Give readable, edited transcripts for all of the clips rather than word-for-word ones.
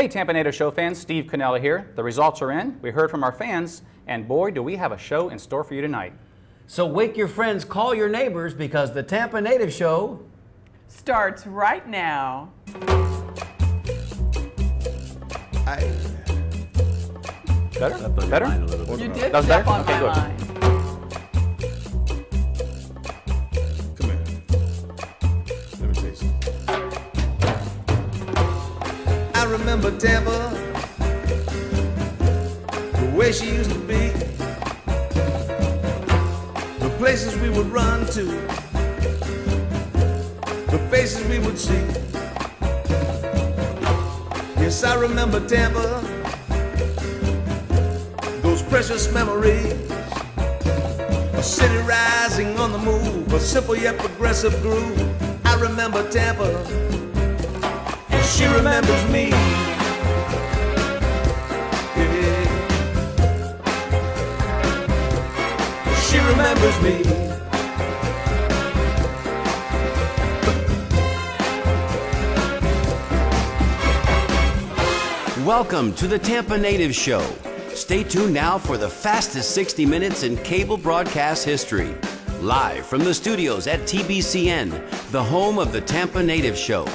Hey, Tampa Native Show fans, Steve Cannella here. The results are in. We heard from our fans, and boy, do we have a show in store for you tonight. So wake your friends, call your neighbors, because the Tampa Native Show starts right now. Better? Better? You did That was step better? on Okay, my good. line. Come here. Let me tell you something. I remember Tampa, the way she used to be, the places we would run to, the faces we would see. Yes, I remember Tampa, those precious memories, a city rising on the move, a simple yet progressive groove. I remember Tampa, and she remembers me. Yeah. She remembers me. Welcome to the Tampa Native Show. Stay tuned now for the fastest 60 minutes in cable broadcast history. Live from the studios at TBCN, the home of the Tampa Native Show.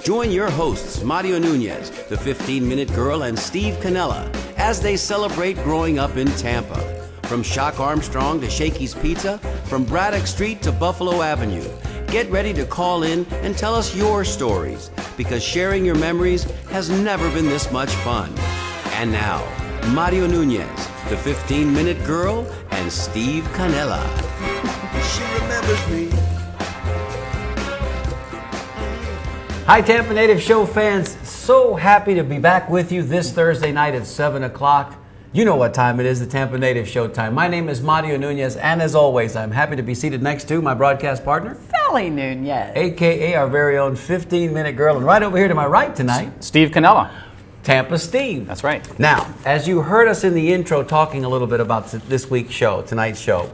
Join your hosts, Mario Nunez, the 15-Minute Girl, and Steve Cannella, as they celebrate growing up in Tampa. From Shock Armstrong to Shakey's Pizza, from Braddock Street to Buffalo Avenue. Get ready to call in and tell us your stories, because sharing your memories has never been this much fun. And now, Mario Nunez, the 15-Minute Girl, and Steve Cannella. She remembers me. Hi, Tampa Native Show fans. So happy to be back with you this Thursday night at 7 o'clock. You know what time it is, the Tampa Native Show time. My name is Mario Nunez, and as always, I'm happy to be seated next to my broadcast partner, Sally Nunez. a.k.a. our very own 15-Minute Girl. And right over here to my right tonight, Steve Cannella. Tampa Steve. That's right. Now, as you heard us in the intro talking a little bit about this week's show, tonight's show,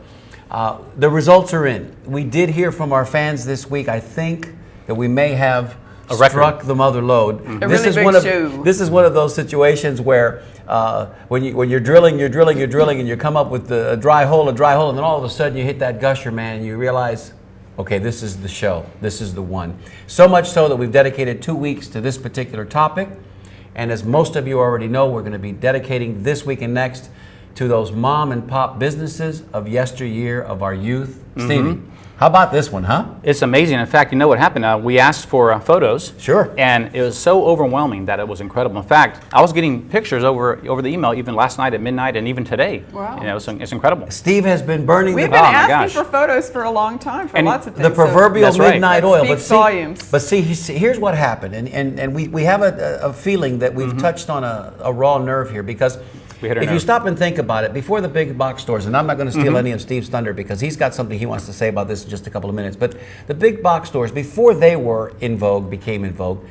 the results are in. We did hear from our fans this week. I think that we may have struck the mother lode. A really big shoe. This is one of those situations where when you're drilling, and you come up with a dry hole, and then all of a sudden you hit that gusher, man, and you realize, okay, this is the show. This is the one. So much so that we've dedicated 2 weeks to this particular topic. And as most of you already know, we're going to be dedicating this week and next to those mom and pop businesses of yesteryear, of our youth. Stevie, how about this one, huh? It's amazing. In fact, you know what happened? We asked for photos. Sure. And it was so overwhelming that it was incredible. In fact, I was getting pictures over the email even last night at midnight and even today. Wow. You know, it's incredible. Steve has been burning We've the been Oh, my asking gosh. for photos for a long time for And lots of things. the proverbial That's right. midnight That oil. speaks volumes. But see, here's what happened. And we have a feeling that we've touched on a raw nerve here, because We hit our if you nerve. stop and think about it, before the big box stores, and I'm not going to steal any of Steve's thunder because he's got something he wants to say about this in just a couple of minutes, but the big box stores, before they were in vogue, became in vogue,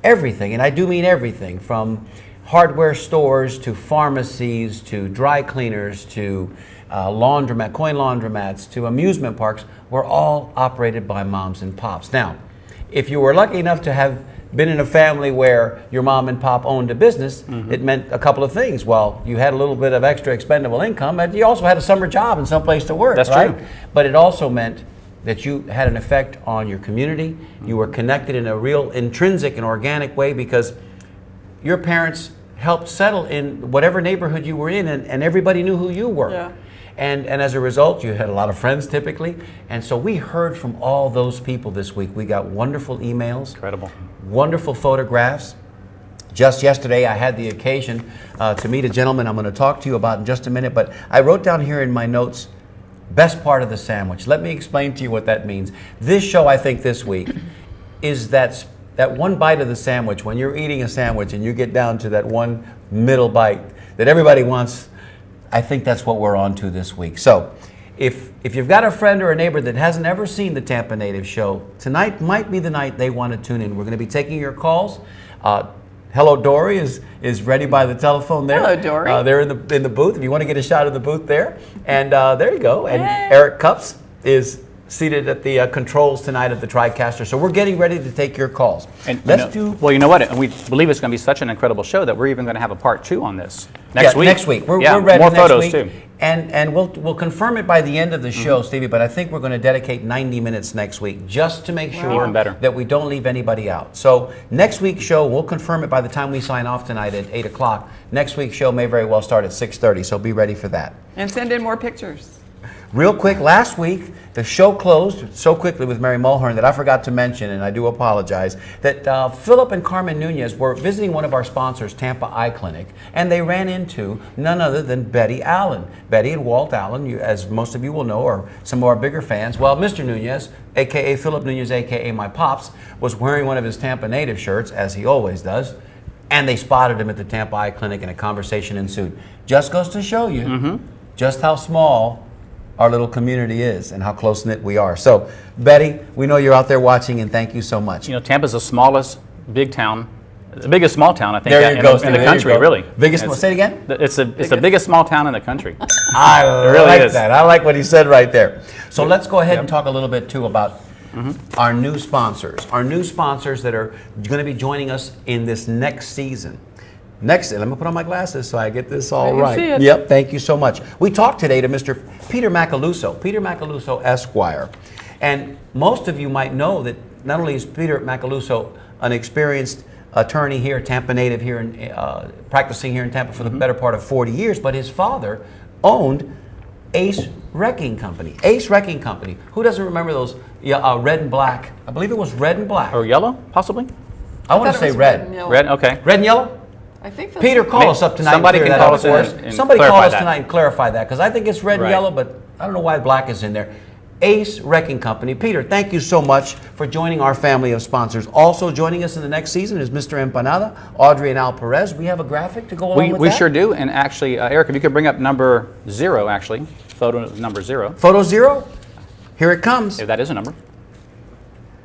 everything, and I do mean everything, from hardware stores to pharmacies to dry cleaners to coin laundromats to amusement parks, were all operated by moms and pops. Now, if you were lucky enough to have been in a family where your mom and pop owned a business, it meant a couple of things. Well, you had a little bit of extra expendable income, and you also had a summer job and someplace to work. That's right? true. But it also meant that you had an effect on your community. You were connected in a real intrinsic and organic way, because your parents helped settle in whatever neighborhood you were in, and everybody knew who you were. Yeah. And as a result, you had a lot of friends typically. And so we heard from all those people this week. We got wonderful emails. Incredible. Wonderful photographs. Just yesterday, I had the occasion to meet a gentleman I'm going to talk to you about in just a minute. But I wrote down here in my notes, best part of the sandwich. Let me explain to you what that means. This show, I think, this week is that one bite of the sandwich, when you're eating a sandwich and you get down to that one middle bite that everybody wants. I think that's what we're on to this week. So if you've got a friend or a neighbor that hasn't ever seen the Tampa Native Show, tonight might be the night they want to tune in. We're going to be taking your calls. Hello, Dory is ready by the telephone there. Hello, Dory. They're in the booth. If you want to get a shot of the booth there. And there you go. And Hey. Eric Cups is seated at the controls tonight at the TriCaster. So we're getting ready to take your calls. And Well, you know what? And we believe it's going to be such an incredible show that we're even going to have a part 2 on this next week. Next week. We're ready more next photos week. too. And we'll confirm it by the end of the show, Stevie, but I think we're going to dedicate 90 minutes next week just to make sure Even better. that we don't leave anybody out. So next week's show, we'll confirm it by the time we sign off tonight at 8 o'clock. Next week's show may very well start at 6:30, so be ready for that. And send in more pictures. Real quick, last week, the show closed so quickly with Mary Mulhern that I forgot to mention, and I do apologize, that Philip and Carmen Nunez were visiting one of our sponsors, Tampa Eye Clinic, and they ran into none other than Betty Allen. Betty and Walt Allen, as most of you will know, are some of our bigger fans. Well, Mr. Nunez, a.k.a. Philip Nunez, a.k.a. my pops, was wearing one of his Tampa native shirts, as he always does, and they spotted him at the Tampa Eye Clinic, and a conversation ensued. Just goes to show you just how small our little community is and how close-knit we are. So, Betty, we know you're out there watching, and thank you so much. You know, Tampa's the smallest big town, the biggest small town, I think, There you go, in the Steve. country, really. Say it again? It's the biggest small town in the country. I really like is. that. I like what he said right there. So let's go ahead and talk a little bit, too, about our new sponsors. Our new sponsors that are going to be joining us in this next season. Let me put on my glasses so I get this all You right. see it. Yep, thank you so much. We talked today to Mr. Peter Macaluso, Esquire. And most of you might know that not only is Peter Macaluso an experienced attorney here, Tampa native here, practicing here in Tampa for the better part of 40 years, but his father owned Ace Wrecking Company. Ace Wrecking Company. Who doesn't remember those red and black? I believe it was red and black. Or yellow, possibly? I want to say red. Red, okay. Red and yellow? I think that's Peter, call us up tonight. Somebody and can clear call that us up in for us. and Somebody call clarify us that. tonight and clarify that, because I think it's red and Right. yellow, but I don't know why black is in there. Ace Wrecking Company. Peter, thank you so much for joining our family of sponsors. Also joining us in the next season is Mr. Empanada, Audrey and Al Perez. We have a graphic to go along with We that? sure do. And actually, Eric, if you could bring up number 0, actually, photo number 0, Photo 0? Here it comes. if that is a number.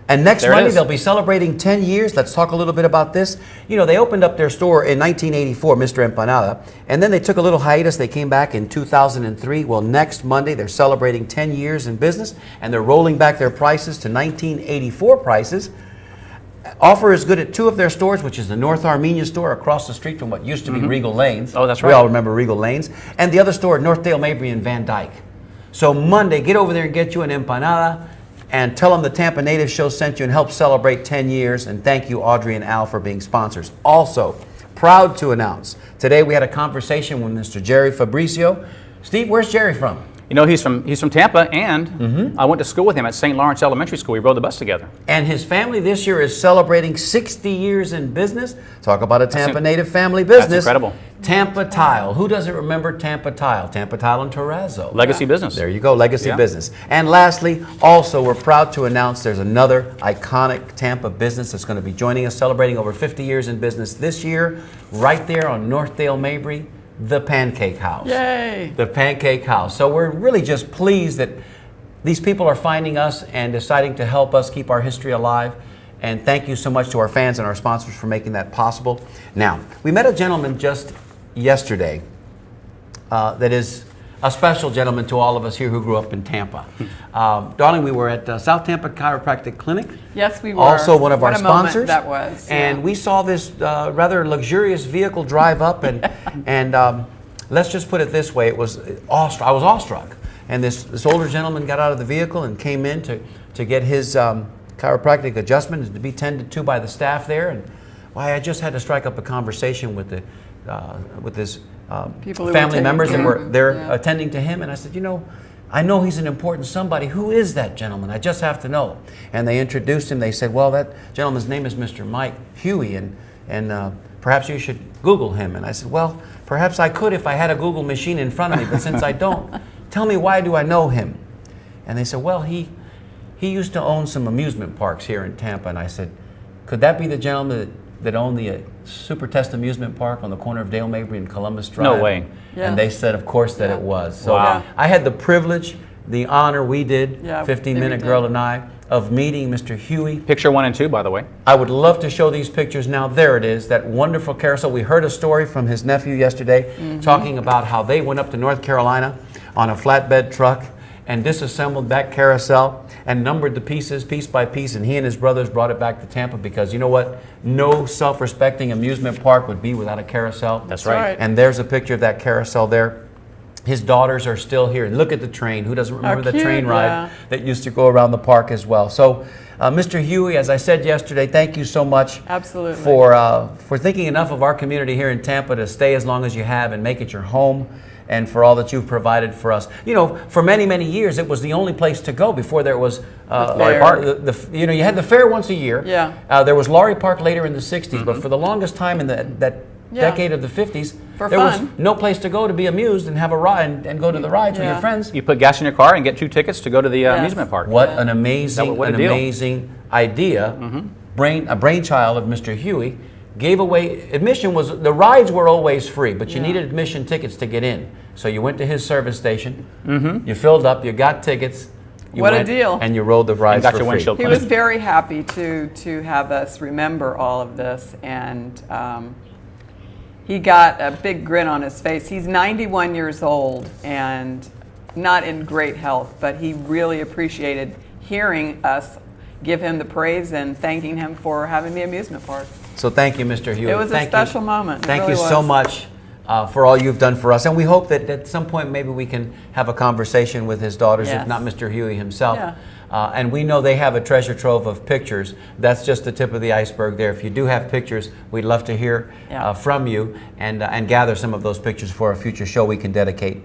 And next There it Monday, is. they'll be celebrating 10 years. Let's talk a little bit about this. You know, they opened up their store in 1984, Mr. Empanada, and then they took a little hiatus. They came back in 2003. Well, next Monday, they're celebrating 10 years in business, and they're rolling back their prices to 1984 prices. Offer is good at 2 of their stores, which is the North Armenia store across the street from what used to be Regal Lanes. Oh, that's We right. all remember Regal Lanes. And the other store at Northdale Mabry and Van Dyke. So Monday, get over there and get you an empanada, and tell them the Tampa Native Show sent you and help celebrate 10 years. And thank you, Audrey and Al, for being sponsors. Also, proud to announce, today we had a conversation with Mr. Jerry Fabricio. Steve, where's Jerry from? You know, he's from Tampa, and I went to school with him at St. Lawrence Elementary School. We rode the bus together. And his family this year is celebrating 60 years in business. Talk about a Tampa Native family business. That's incredible. Tampa Tile. Who doesn't remember Tampa Tile? Tampa Tile and Terrazzo. Legacy business. There you go, legacy Yeah. business. And lastly, also, we're proud to announce there's another iconic Tampa business that's going to be joining us, celebrating over 50 years in business this year, right there on Northdale Mabry, the Pancake House. Yay. The Pancake House. So we're really just pleased that these people are finding us and deciding to help us keep our history alive. And thank you so much to our fans and our sponsors for making that possible. Now, we met a gentleman just yesterday that is a special gentleman to all of us here who grew up in Tampa. Darling, we were at South Tampa Chiropractic Clinic. Yes, we were. Also one of What our a moment sponsors. that was. And yeah. we saw this rather luxurious vehicle drive up, and let's just put it this way: I was awestruck. And this older gentleman got out of the vehicle and came in to get his chiropractic adjustment and to be tended to by the staff there. And why, I just had to strike up a conversation with his People who were family taking members that care were of him. there Yeah. attending to him. And I said, I know he's an important somebody. Who is that gentleman? I just have to know. And they introduced him. They said, well, that gentleman's name is Mr. Mike Huey, and perhaps you should Google him. And I said, well, perhaps I could if I had a Google machine in front of me, but since I don't, tell me, why do I know him? And they said, well, he used to own some amusement parks here in Tampa. And I said, could that be the gentleman that owned the Supertest amusement park on the corner of Dale Mabry and Columbus Drive? No way. Yeah. And they said, of course, that Yeah. it was. So Wow. I had the privilege, the honor, we did, Yeah, 15-minute we Girl did. and I, of meeting Mr. Huey. Picture 1 and 2, by the way. I would love to show these pictures now. There it is, that wonderful carousel. We heard a story from his nephew yesterday talking about how they went up to North Carolina on a flatbed truck and disassembled that carousel and numbered the pieces piece by piece, and he and his brothers brought it back to Tampa because you know what? No self-respecting amusement park would be without a carousel. That's right. And there's a picture of that carousel there. His daughters are still here. Look at the train. Who doesn't remember the train ride that used to go around the park as well? So, Mr. Huey, as I said yesterday, thank you so much for thinking enough of our community here in Tampa to stay as long as you have and make it your home, and for all that you've provided for us. You know, for many, many years, it was the only place to go before there was Laurie Park. You know, you had the fair once a year. Yeah. There was Laurie Park later in the 60s, but for the longest time in that decade of the 50s, there was no place to go to be amused and have a ride and go to the rides with your friends. You put gas in your car and get 2 tickets to go to the amusement park. What an amazing, amazing idea. A brainchild of Mr. Huey. Gave away, admission was, the rides were always free, but you needed admission tickets to get in. So you went to his service station, you filled up, you got tickets. What a deal. And you rode the rides for free. He was very happy to have us remember all of this, and he got a big grin on his face. He's 91 years old and not in great health, but he really appreciated hearing us give him the praise and thanking him for having the amusement park. So thank you, Mr. Huey. It was a special moment. Thank you so much for all you've done for us. And we hope that at some point maybe we can have a conversation with his daughters, if not Mr. Huey himself. And we know they have a treasure trove of pictures. That's just the tip of the iceberg there. If you do have pictures, we'd love to hear from you and gather some of those pictures for a future show we can dedicate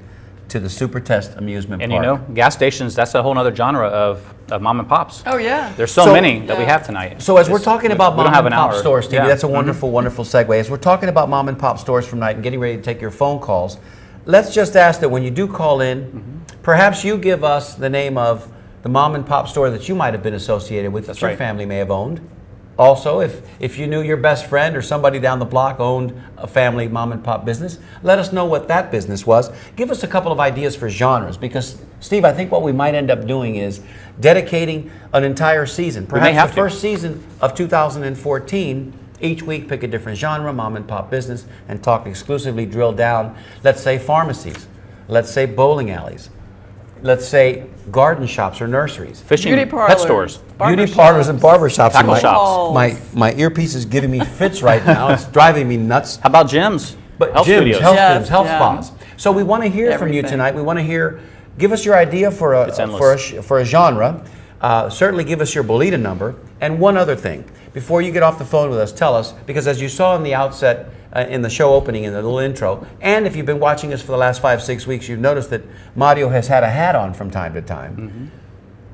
to the Supertest amusement park. And you know, gas stations, that's a whole other genre of mom and pops. Oh, yeah. There's so many that we have tonight. So as we're talking about mom and pop stores, Stevie, that's a Mm-hmm. wonderful, wonderful segue. As we're talking about mom and pop stores from tonight and getting ready to take your phone calls, let's just ask that when you do call in, perhaps you give us the name of the mom and pop store that you might have been associated with, that your family may have owned. Also, if you knew your best friend or somebody down the block owned a family mom and pop business, let us know what that business was. Give us a couple of ideas for genres, because, Steve, I think what we might end up doing is dedicating an entire season, perhaps the first season of 2014, each week pick a different genre, mom and pop business, and talk exclusively, drill down, let's say pharmacies, let's say bowling alleys, let's say garden shops or nurseries, fishing, beauty parlors, pet stores, beauty parlors and barber shops. Tackle shops. My earpiece is giving me fits right now. It's driving me nuts. How about gyms? But health gyms, studios. health spas. So we want to hear from you Everything. tonight. We want to hear. Give us your idea for a genre. Certainly give us your Bolita number. And one other thing, before you get off the phone with us, tell us, because as you saw in the outset, in the show opening, in the little intro, and if you've been watching us for the last 5-6 weeks, you've noticed that Mario has had a hat on from time to time.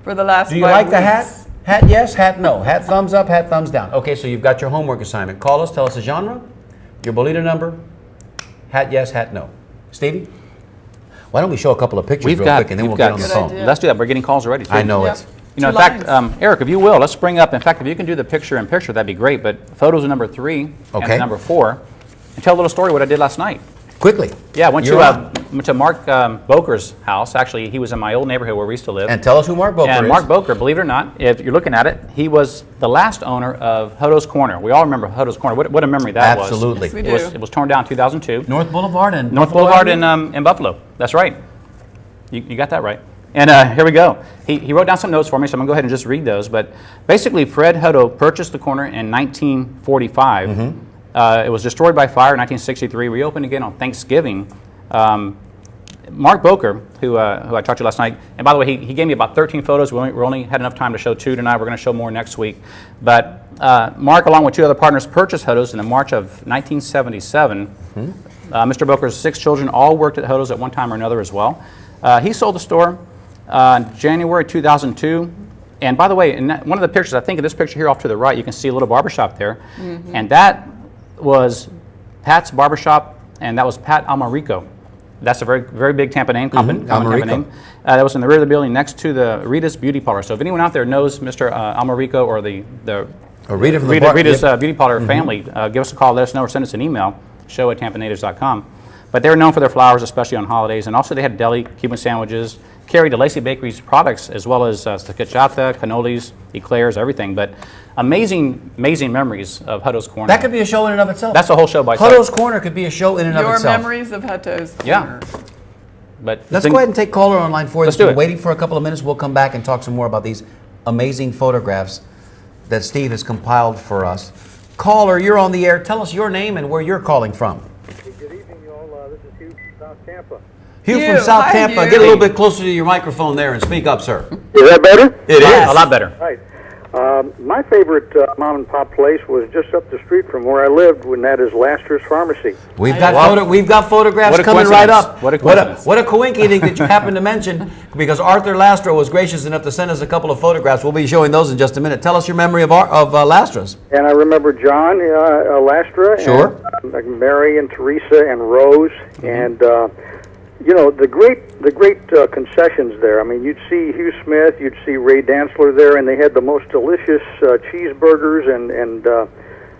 For the last 5 weeks. Do you like the hat? Hat yes, hat no. Hat thumbs up, hat thumbs down. Okay, so you've got your homework assignment. Call us, tell us a genre, your Bolita number, hat yes, hat no. Stevie? Why don't we show a couple of pictures real quick and then we'll get on the phone. idea. Let's do that. We're getting calls already, too. I know it's... You know, in fact, Eric, if you will, let's bring up, in fact, if you can do the picture-in-picture, that'd be great, but photos of number 3 and number 4, and tell a little story what I did last night. Quickly. Yeah, I went to Mark Boker's house. Actually, he was in my old neighborhood where we used to live. And tell us who Mark Boker is. And Mark Boker, believe it or not, if you're looking at it, he was the last owner of Huddles Corner. We all remember Huddles Corner. What a memory that was. Absolutely. Yes, we do. It was torn down in 2002. North Boulevard in Buffalo. That's right. You got that right. And here we go. He wrote down some notes for me, so I'm going to go ahead and just read those. But basically, Fred Hutto purchased the corner in 1945. It was destroyed by fire in 1963, reopened again on Thanksgiving. Mark Boker, who I talked to last night, and by the way, he gave me about 13 photos. We only had enough time to show 2 tonight. We're going to show more next week. But Mark, along with 2 other partners, purchased Hutto's in March of 1977. Mr. Boker's 6 children all worked at Hutto's at one time or another as well. He sold the store in January 2002. And by the way, in one of the pictures, I think of this picture here off to the right, you can see a little barbershop there. And that was Pat's Barbershop, and that was Pat Almarico. That's a very, very big Tampa name, common Tampa name. That was in the rear of the building next to the Rita's Beauty Parlor. So if anyone out there knows Mr. Almarico or the Rita's Beauty Parlor family, give us a call, let us know, or send us an email, show@tampanatives.com. But they were known for their flowers, especially on holidays, and also they had deli, Cuban sandwiches, carried the Lacey Bakery's products, as well as the cachata, cannolis, eclairs, everything. But amazing, amazing memories of Hutto's Corner. That could be a show in and of itself. That's a whole show by itself. Hutto's Corner could be a show in and of itself. Your memories of Hutto's Corner. But Let's go ahead and take caller on line 4. Let's We're do it. waiting for a couple of minutes. We'll come back and talk some more about these amazing photographs that Steve has compiled for us. Caller, you're on the air. Tell us your name and where you're calling from. Good evening, y'all. This is Hugh from South Tampa. Hugh Hugh, from South hi, Tampa. Hugh. Get a little bit closer to your microphone there and speak up, sir. Is that better? It is. A lot better. Right. My favorite mom and pop place was just up the street from where I lived, and that is Alonso Pharmacy. We've got Wow. we've got photographs What a coming right coincidence. up. What a coincidence. What a coincidence that you happened to mention, because Arthur Lastro was gracious enough to send us a couple of photographs. We'll be showing those in just a minute. Tell us your memory of Lastro's. And I remember John Lastra, Sure. and Mary and Teresa and Rose, and the great concessions there. I mean, you'd see Hugh Smith, you'd see Ray Dantzler there, and they had the most delicious cheeseburgers, and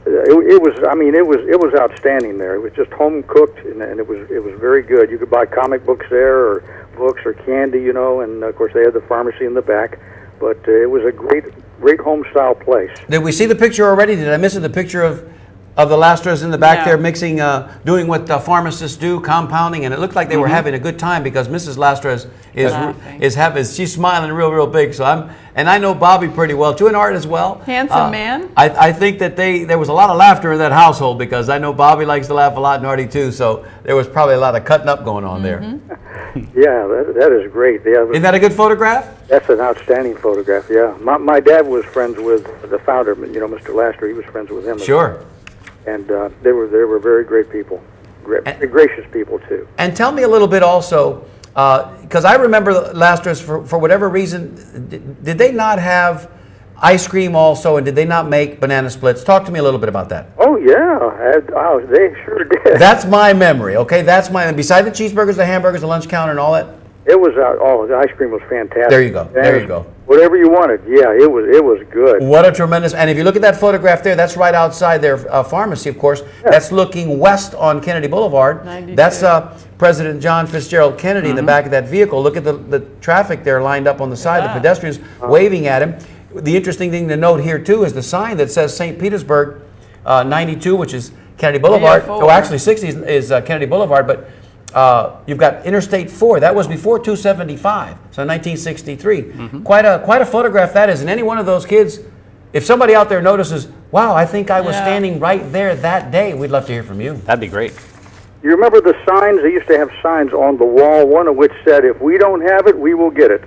it was outstanding there. It was just home cooked, and it was very good. You could buy comic books there, or books or candy, and of course they had the pharmacy in the back. But it was a great home style place. Did we see the picture already? Did I miss it? The picture of the Lastras in the back No. there mixing, doing what pharmacists do, compounding, and it looked like they were having a good time because Mrs. Lastra she's smiling real big. So I know Bobby pretty well too, and Art as well. Handsome man. I think that there was a lot of laughter in that household because I know Bobby likes to laugh a lot, and Artie too. So there was probably a lot of cutting up going on there. Yeah, that is great. Yeah, Isn't that a good photograph? that's an outstanding photograph. Yeah, my dad was friends with the founder, Mr. Lastra. He was friends with him. Sure. And they were very great people, gracious people too. And tell me a little bit also, because I remember Lastra's for whatever reason, did they not have ice cream also, and did they not make banana splits? Talk to me a little bit about that. Oh yeah, they sure did. That's my memory. Okay, that's my. Beside the cheeseburgers, the hamburgers, the lunch counter, and all that. It was the ice cream was fantastic. There you go. There you go. Whatever you wanted. Yeah, it was good. What a tremendous! And if you look at that photograph there, that's right outside their pharmacy, of course. Yeah. That's looking west on Kennedy Boulevard. 92. That's President John Fitzgerald Kennedy in the back of that vehicle. Look at the traffic there lined up on the side. The pedestrians waving at him. The interesting thing to note here too is the sign that says St. Petersburg 92, which is Kennedy Boulevard. Yeah, oh, actually 60 is Kennedy Boulevard, but you've got Interstate 4. That was before 275, so 1963. Quite a photograph that is. And any one of those kids, if somebody out there notices, wow, I think I was standing right there that day, we'd love to hear from you. That'd be great. You remember the signs? They used to have signs on the wall, one of which said, "If we don't have it, we will get it."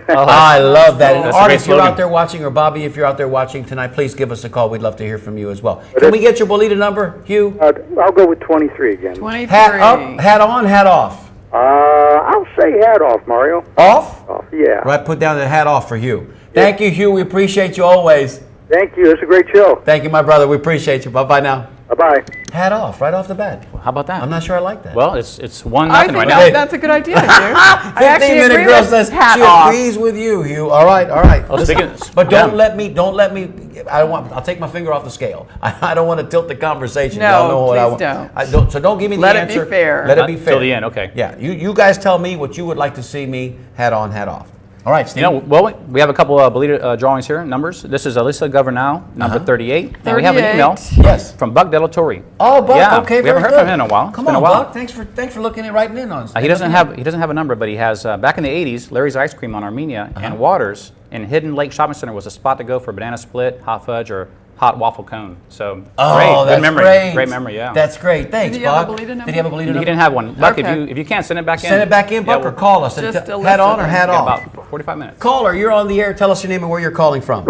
I love that. And That's a Art, great if you're slogan. out there watching, or Bobby, if you're out there watching tonight, please give us a call. We'd love to hear from you as well. Can we get your Bolita number, Hugh? I'll go with 23 again. 23. Hat up, hat on, hat off. I'll say hat off, Mario. Off? Off, yeah. Right, put down the hat off for Hugh. Thank you, Hugh. We appreciate you always. Thank you. It's a great show. Thank you, my brother. We appreciate you. Bye-bye now. Bye-bye. Hat off, right off the bat. How about that? I'm not sure I like that. Well, it's 1-0 I think right now. that's a good idea, Hugh. I actually 15-minute agree girl with says hat she off. agrees with you, Hugh. All right. Well, speaking- But don't yeah. let me. I'll take my finger off the scale. I don't want to tilt the conversation. No, Y'all know what please don't. So don't give me Let the it be answer. fair. Let it be fair. Till the end, okay. Yeah. You guys tell me what you would like to see me hat on, hat off. All right, Steve. Well, we have a couple of Bolita drawings here, numbers. This is Alyssa Governal, number 38. And we have an email 38. Yes. from Buck Delatorre. Oh, Buck. Yeah, Okay, we haven't heard very from good. him in a while. Come It's been on, a while. Buck. Thanks for looking at writing in on us. He doesn't have a number, but he has back in the 80s, Larry's Ice Cream on Armenia and Waters in Hidden Lake Shopping Center was a spot to go for banana split, hot fudge, or hot waffle cone. So Oh, great, that's good memory, great. great memory. Yeah. That's great. Thanks, Did he have a Buck. Bolita number? Did he have a Bolita He number? didn't have one. Buck, Okay. if you can send it back in. Send it back in, Buck, or call us. Just Head Alyssa on or then. head Yeah, off. about 45 minutes. Caller, you're on the air. Tell us your name and where you're calling from.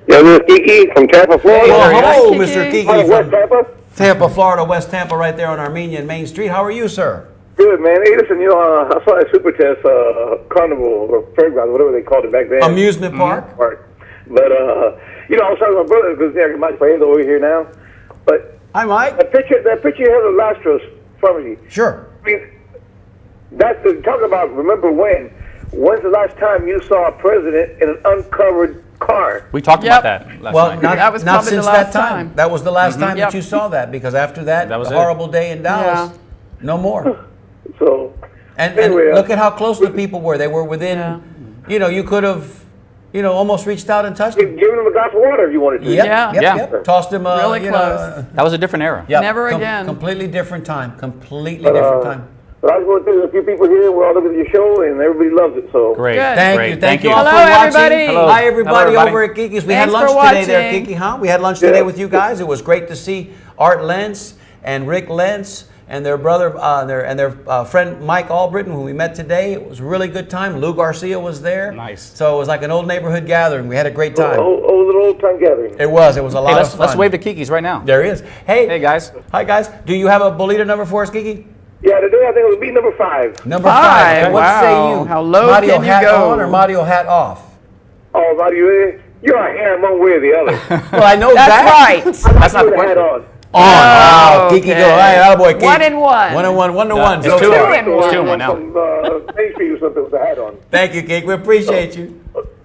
Yeah, this is Tiki from Tampa, Florida. Oh, hello, Kiki. Mr. Kiki West from Tampa. Tampa, Florida, West Tampa, right there on Armenia and Main Street. How are you, sir? Good, man. Hey, listen, I saw that Supertest carnival or fairground, whatever they called it back then. Amusement park? Park. But, I was talking to my brother because Mike Paez over here now. But Hi, Mike. that picture you have of Lastro's Pharmacy. Sure. I mean, talk about remember when. When's the last time you saw a president in an uncovered car? We talked Yep. about that last Well, night. That was not probably since the that last time. time. That was the last time Yep. that you saw that, because after that, That was the it. horrible day in Dallas, Yeah. no more. So, And Anyway, look at how close the people were. They were within, you could have, almost reached out and touched them. giving him a glass of water if you wanted to. Yep, Yeah. yep, Yeah. yep. Tossed him Really close. That was a different era. Yep. Never again. Completely different time. Completely different time. But I just want to tell you, a few people here, we're all looking at your show, and everybody loves it. So Great. Good. Thank you all Hello, for watching. everybody. Hello. Hi, everybody, Hello, everybody. over at Kiki's. We Thanks had lunch for today there, watching. Kiki, huh? We had lunch today with you guys. It was great to see Art Lentz and Rick Lentz and their brother, their friend Mike Albritton, who we met today. It was a really good time. Lou Garcia was there. Nice. So it was like an old neighborhood gathering. We had a great time. old time gathering. It was a lot Hey, of fun. let's wave to Kiki's right now. There he is. Hey, guys. Hi, guys. Do you have a bolita number for us, Kiki? Yeah, today I think it was beat number 5. Number 5. 5. Okay, what Wow. say you? How low Mario can you hat go? on or Mario hat off? Oh, Mario, you're a hair one way or the other. Well, I know That's that. right. That's not the Put a hat question. on. Wow, Kiki, okay. go. All right, attaboy, Kiki. 1 and 1. 1 and 1, 1 to 1. It's So 2 far. and 1. It's 2 and 1 now. From Main Street or something with a hat on. Thank you, Kiki. We appreciate you.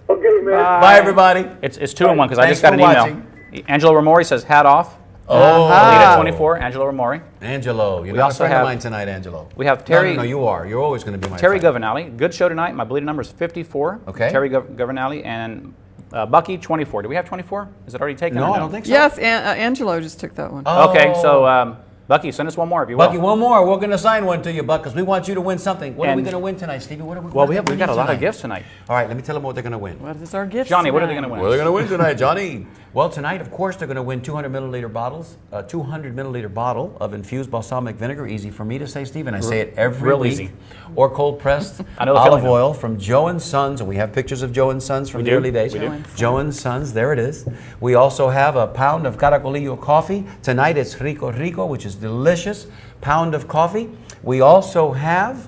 Okay, man. Bye, everybody. It's 2 and 1 because I Thanks just got an for email. watching. Angelo Ramori says hat off. Oh, Bolita 24, Angelo Ramori. Angelo. You're We not a also friend of have- mine tonight, Angelo. We have Terry. No, you are. You're always going to be my Terry friend. Governale, good show tonight. My Bolita number is 54. Okay. Terry Governale and Bucky 24. Do we have 24? Is it already taken? No, or I don't think so. Yes, Angelo just took that one. Oh. Okay, so Bucky, send us one more if you will. Bucky, one more. We're going to sign one to you, Buck, because we want you to win something. What are we And- going to win tonight, Stevie? What are we? Well, what are we've got a winning lot of tonight? gifts tonight. All right, let me tell them what they're going to win. What is our gift? Johnny, what are they going to win? What are they going to win tonight, Johnny? Well, tonight, of course, they're going to win 200 milliliter bottles, a 200 milliliter bottle of infused balsamic vinegar. Easy for me to say, Stephen. I say it every Real week. easy. Or cold pressed I know the olive feeling, though. oil from Joe and Sons, and we have pictures of Joe and Sons from We the do. early days. We do. Joe and Sons, there it is. We also have a pound of Caracolillo coffee. Tonight it's Rico Rico, which is delicious. Pound of coffee. We also have,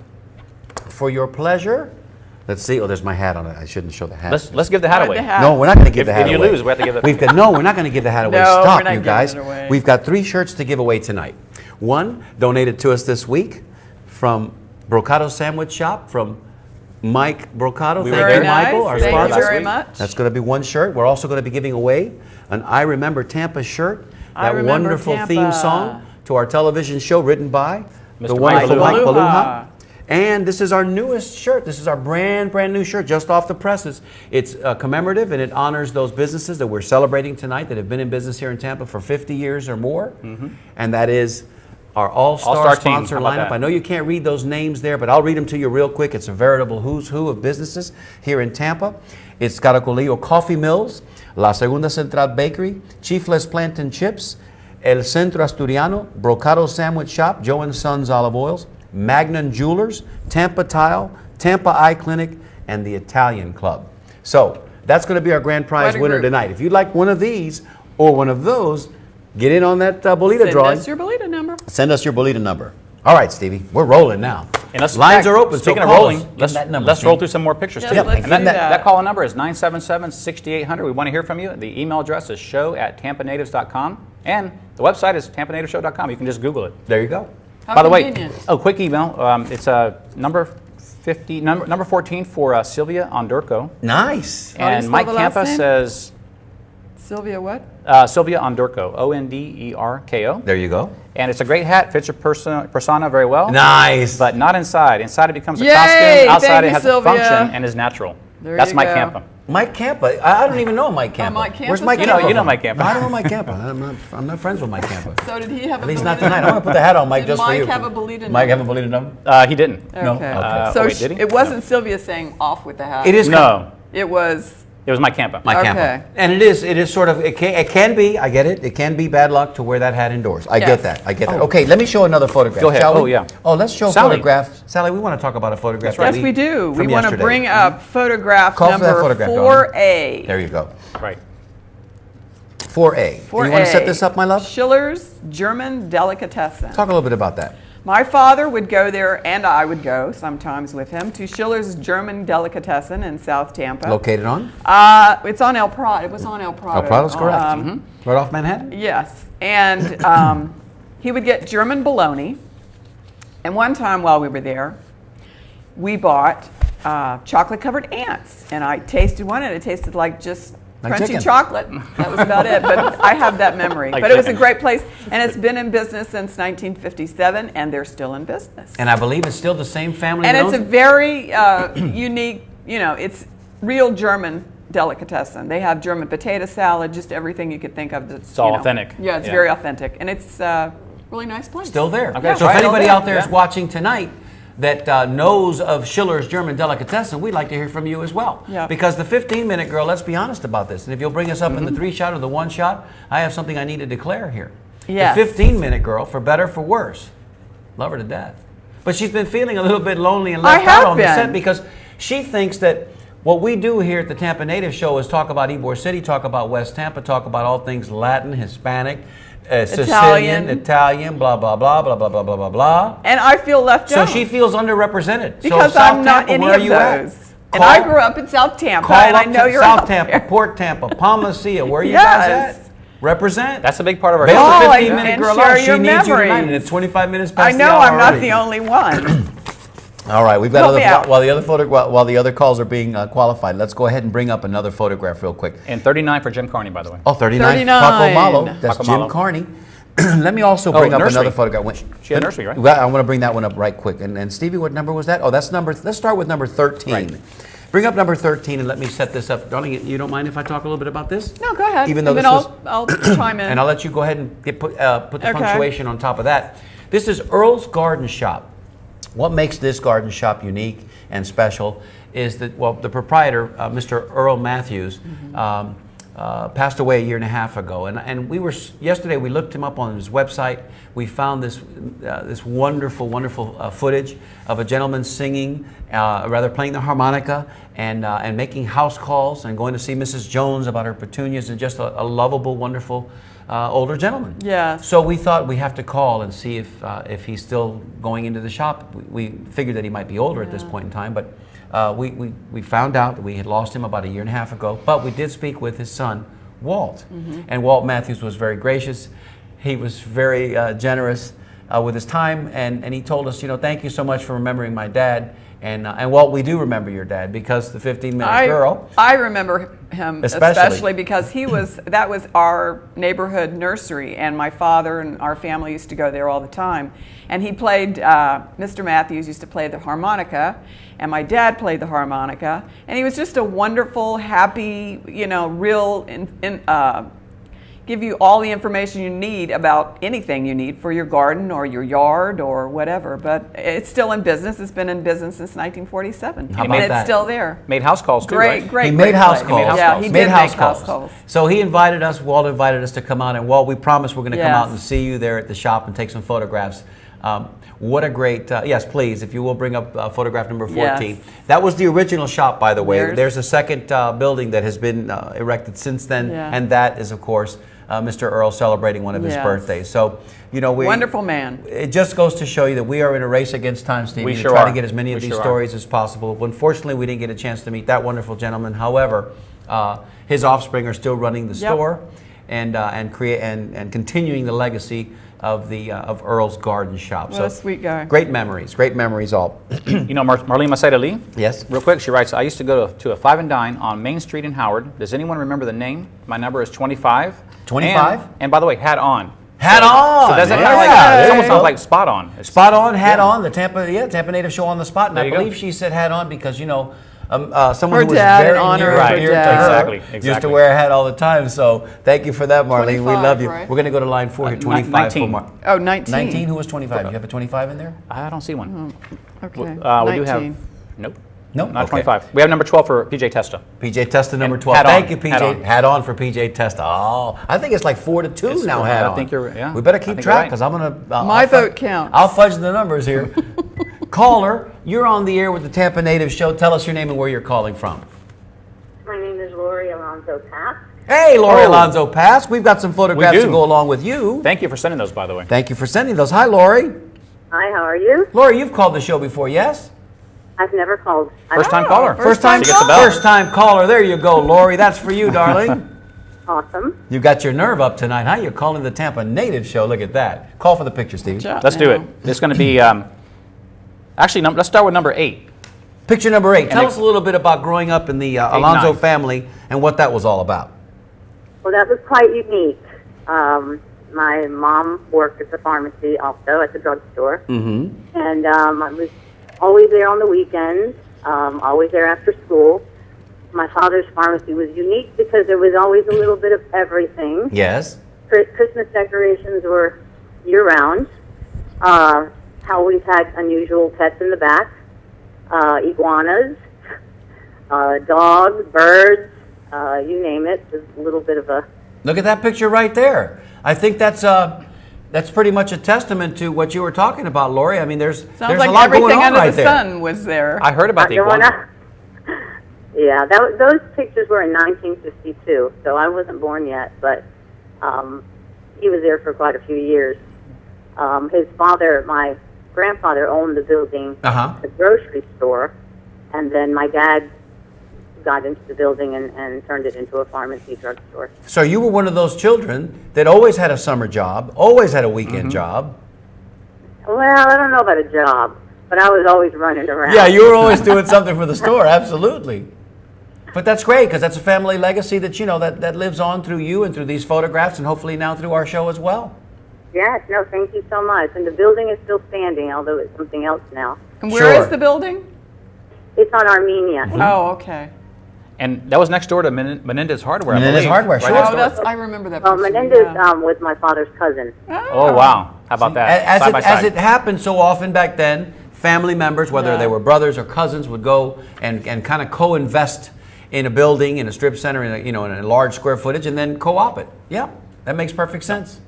for your pleasure, let's see. Oh, there's my hat on it. I shouldn't show the hat. Let's give the hat Hide away. the hat. No, we're not going to give If- the hat if you away. lose, we have to give it- We've got no. We're not going to give the hat away. No, we're Stop, not you giving guys. it away. We've got 3 shirts to give away tonight. One donated to us this week from Brocado Sandwich Shop from Mike Brocado. We Thank were you, there. Michael, our Thank you sponsor. very much. That's going to be one shirt. We're also going to be giving away an I Remember Tampa shirt. I That Remember wonderful Tampa. theme song to our television show written by the Mr. wonderful Mike Mike Baluha. Baluha. And this is our newest shirt. This is our brand new shirt, just off the presses. It's commemorative, and it honors those businesses that we're celebrating tonight that have been in business here in Tampa for 50 years or more. And that is our all-star All-star team. sponsor How about lineup. that? I know you can't read those names there, but I'll read them to you real quick. It's a veritable who's who of businesses here in Tampa. It's Caracolillo Coffee Mills, La Segunda Central Bakery, Chifles Plantain Chips, El Centro Asturiano, Brocado Sandwich Shop, Joe and Sons Olive Oils, Magnan Jewelers, Tampa Tile, Tampa Eye Clinic, and the Italian Club. So that's going to be our grand prize Quite a winner group. tonight. If you'd like one of these or one of those, get in on that Bolita Send drawing. us your Bolita number. Send us your Bolita number. All right, Stevie, we're rolling now. And let's- Lines are open. Speaking so of call rolling, us. Give let's that number, roll Steve. through some more pictures Yes, too. let's And that, do that, that. that call number is 977-6800. We want to hear from you. The email address is show@tampanatives.com, and the website is tampanativeshow.com. You can just Google it. There you go. How By the way, convenient. quick email. It's number 14 for Sylvia Ondurco. Nice. How do you And spell Mike the last Campa name? says Sylvia, what? Sylvia Ondurco, Onderko. There you go. And it's a great hat, fits your persona very well. Nice. But not inside. Inside it becomes a Yay! costume. Outside Thank it you, has Sylvia. a function and is natural. There That's you Mike go. Campa. Mike Campa. I don't even know Mike Campa. Mike Campa's Where's Mike You Campa? know- you know from? Mike Campa. No, I don't know Mike Campa. I'm not friends with Mike Campa. So did he have At a least Bolita not tonight. I'm number? going to put the hat on, Mike, Did just for Mike you. have a Bolita Mike have a number? Bolita number? He didn't. No. Okay. Okay. So wait, did he? it wasn't Sylvia saying off with the hat. It is No, It was. it was Mike Campa. Mike Okay. Campa. And it is sort of, it can be, I get it, it can be bad luck to wear that hat indoors. I Yes. get that, I get that. Okay, let me show another photograph. Go ahead. Shall we? Oh, yeah. Oh, let's show a Sally. photograph. Sally, we want to talk about a photograph. Yes, we do. We from want to yesterday. bring up photograph Call for that number photograph, 4A. There you go. Right. 4A. 4A. You want to set this up, my love? Schillers German Delicatessen. Talk a little bit about that. My father would go there, and I would go sometimes with him, to Schiller's German Delicatessen in South Tampa. Located on? It's on El Prado. It was on El Prado. El Prado's correct. Um, Right off Manhattan? Yes. And he would get German bologna. And one time while we were there, we bought chocolate-covered ants. And I tasted one, and it tasted like just Like crunchy chicken. chocolate. That was about it. But I have that memory. Like but it was a chicken. great place. And it's been in business since 1957, and they're still in business. And I believe it's still the same family And that it's a owns it? very unique, it's real German delicatessen. They have German potato salad, just everything you could think of. That's, It's all authentic. Yeah, it's Yeah. very authentic. And it's a really nice place. Still there. Okay, So if right. anybody Still out there is there. watching tonight, that knows of Schiller's German delicatessen, we'd like to hear from you as well. Yeah. Because the 15-minute girl, let's be honest about this, and if you'll bring us up in the 3-shot or the 1-shot, I have something I need to declare here. Yes. The 15-minute girl, for better for worse, love her to death. But she's been feeling a little bit lonely and left out on the set because she thinks that what we do here at the Tampa Native Show is talk about Ybor City, talk about West Tampa, talk about all things Latin, Hispanic, Sicilian, Italian, blah, blah, blah, blah, blah, blah, blah, blah, blah. And I feel left out. So she feels underrepresented. Because so I'm not Tampa, any where of are you those. at? And I grew up in South Tampa, Call and up I know to you're South out Tampa, there. Port Tampa, Palmacia, where are you guys Yes. at? Represent. That's a big part of our Bail history. the Oh, 15-minute and girl share out. She your needs you tonight, memories. and it's 25 minutes I past the know hour I'm not already. the only one. All right, we've got Help me out. while the other calls are being qualified. Let's go ahead and bring up another photograph real quick. And 39 for Jim Carney, by the way. Oh, 39. 39. Paco Malo. That's Paco Jim Malo. Carney. Let me also bring up nursery. another photograph. She had nursery, right? Well, I want to bring that one up right quick. And Stevie, what number was that? Oh, that's number. Let's start with number 13. Right. Bring up number 13 and let me set this up. Darling, you don't mind if I talk a little bit about this? No, go ahead. Even though and this then was, I'll chime in. and I'll let you go ahead and put the Okay. punctuation on top of that. This is Earl's Garden Shop. What makes this garden shop unique and special is that, well, the proprietor, Mr. Earl Matthews, passed away a year and a half ago. And we were, yesterday we looked him up on his website. We found this wonderful, wonderful footage of a gentleman singing, playing the harmonica and making house calls and going to see Mrs. Jones about her petunias, and just a lovable, wonderful older gentleman. Yes. So we thought we have to call and see if he's still going into the shop. We figured that he might be older at this point in time, but we found out that we had lost him about a year and a half ago. But we did speak with his son, Walt, and Walt Matthews was very gracious. He was very generous with his time, and he told us, thank you so much for remembering my dad. And Walt, we do remember your dad because the 15-minute girl. I remember him especially because that was our neighborhood nursery, and my father and our family used to go there all the time. And he played, Mr. Matthews used to play the harmonica, and my dad played the harmonica, and he was just a wonderful, happy, real, give you all the information you need about anything you need for your garden or your yard or whatever. But it's still in business. It's been in business since 1947. How about and that? It's still there. Made house calls too, Great, right? great. He great made house place. calls. Yeah, he did made make house house calls. calls. So he invited us, Walt invited us to come out, and Walt, we promised we're going to come Yes. out and see you there at the shop and take some photographs. What a great, yes, please, if you will bring up photograph number 14. Yes. That was the original shop, by the way. There's a second building that has been erected since then, Yeah. and that is, of course, Mr. Earl celebrating one of his Yes. birthdays. So, we Wonderful man. It just goes to show you that we are in a race against time, Steve. We to sure try are. to get as many of We these sure are. stories as possible. Unfortunately, we didn't get a chance to meet that wonderful gentleman. However, his offspring are still running the Yep. store and continuing the legacy of Earl's Garden Shop. What a sweet guy. Great memories all. Marlene Macedo Lee? Yes. Real quick, she writes, I used to go to a 5 and Dine on Main Street in Howard. Does anyone remember the name? My number is 25. 25? And by the way, hat on. Hat on! So that's kind of Yeah, like, there it you almost go. sounds like spot on. It's- Spot on, hat on, the Tampa Native Show on the spot. And There I you go. believe she said hat on because, someone Her who was dad, very in honor near of and her dear to dad. her Exactly. used to wear a hat all the time. So thank you for that, Marlene. We 25, love you. right? We're going to go to line 4 here, 25 19. for 19. 19? Who was 25? You have a 25 in there? I don't see one. Okay. We 19. do have, nope. No? Not Okay. 25. We have number 12 for PJ Testa. PJ Testa, number And 12. hat on, Thank you, PJ. hat on. Hat on for PJ Testa. Oh, I think it's like 4-2 It's now, 4. hat I on. think you're- yeah. We better I keep think you're track right. because I'm going to... My vote counts. I'll fudge the numbers here. Caller, you're on the air with the Tampa Native Show. Tell us your name and where you're calling from. My name is Lori Alonso Pass. Hey, Lori Oh. Alonso Pass. We've got some photographs We to do. go along with you. Thank you for sending those, by the way. Thank you for sending those. Hi, Lori. Hi, how are you? Lori, you've called the show before, yes? I've never called. First time caller. First time She gets the bell. First time caller. There you go, Lori. That's for you, darling. Awesome. You got your nerve up tonight, huh? You're calling the Tampa Native Show. Look at that. Call for the picture, Steve. Job Let's do now. it. It's going to be, actually, let's start with number 8. Picture number 8. Tell it- us a little bit about growing up in the Alonso 9. family and what that was all about. Well, that was quite unique. My mom worked at the pharmacy also, at the drugstore. Mm-hmm. And I was always there on the weekends, always there after school. My father's pharmacy was unique because there was always a little bit of everything. Yes. Christmas decorations were year-round. always had unusual pets in the back, iguanas, dogs, birds, you name it. There's a little bit of a... Look at that picture right there. I think that's pretty much a testament to what you were talking about, Lori. I mean, there's Sounds a like lot going everything on under right the there. sun was there. I heard about the iguana. Yeah, those pictures were in 1952, so I wasn't born yet, but he was there for quite a few years. His father, my grandfather, owned the building, the grocery store, and then my dad got into the building and turned it into a pharmacy drugstore. So you were one of those children that always had a summer job, always had a weekend job. Well, I don't know about a job, but I was always running around. Yeah, you were always doing something for the store, absolutely. But that's great, because that's a family legacy that, you know, that lives on through you and through these photographs, and hopefully now through our show as well. Yes, no, thank you so much. And the building is still standing, although it's something else now. And where is the building? It's on Armenia. Oh, okay. And that was next door to Menendez Hardware. Menendez Hardware, sure. next Oh, door. I remember that. Well, picture, Menendez yeah. was my father's cousin. Oh, wow. How about that? Side by As side. it happened so often back then, family members, whether they were brothers or cousins, would go and kind of co-invest in a building, in a strip center, in a large square footage, and then co-op it. Yeah, that makes perfect sense.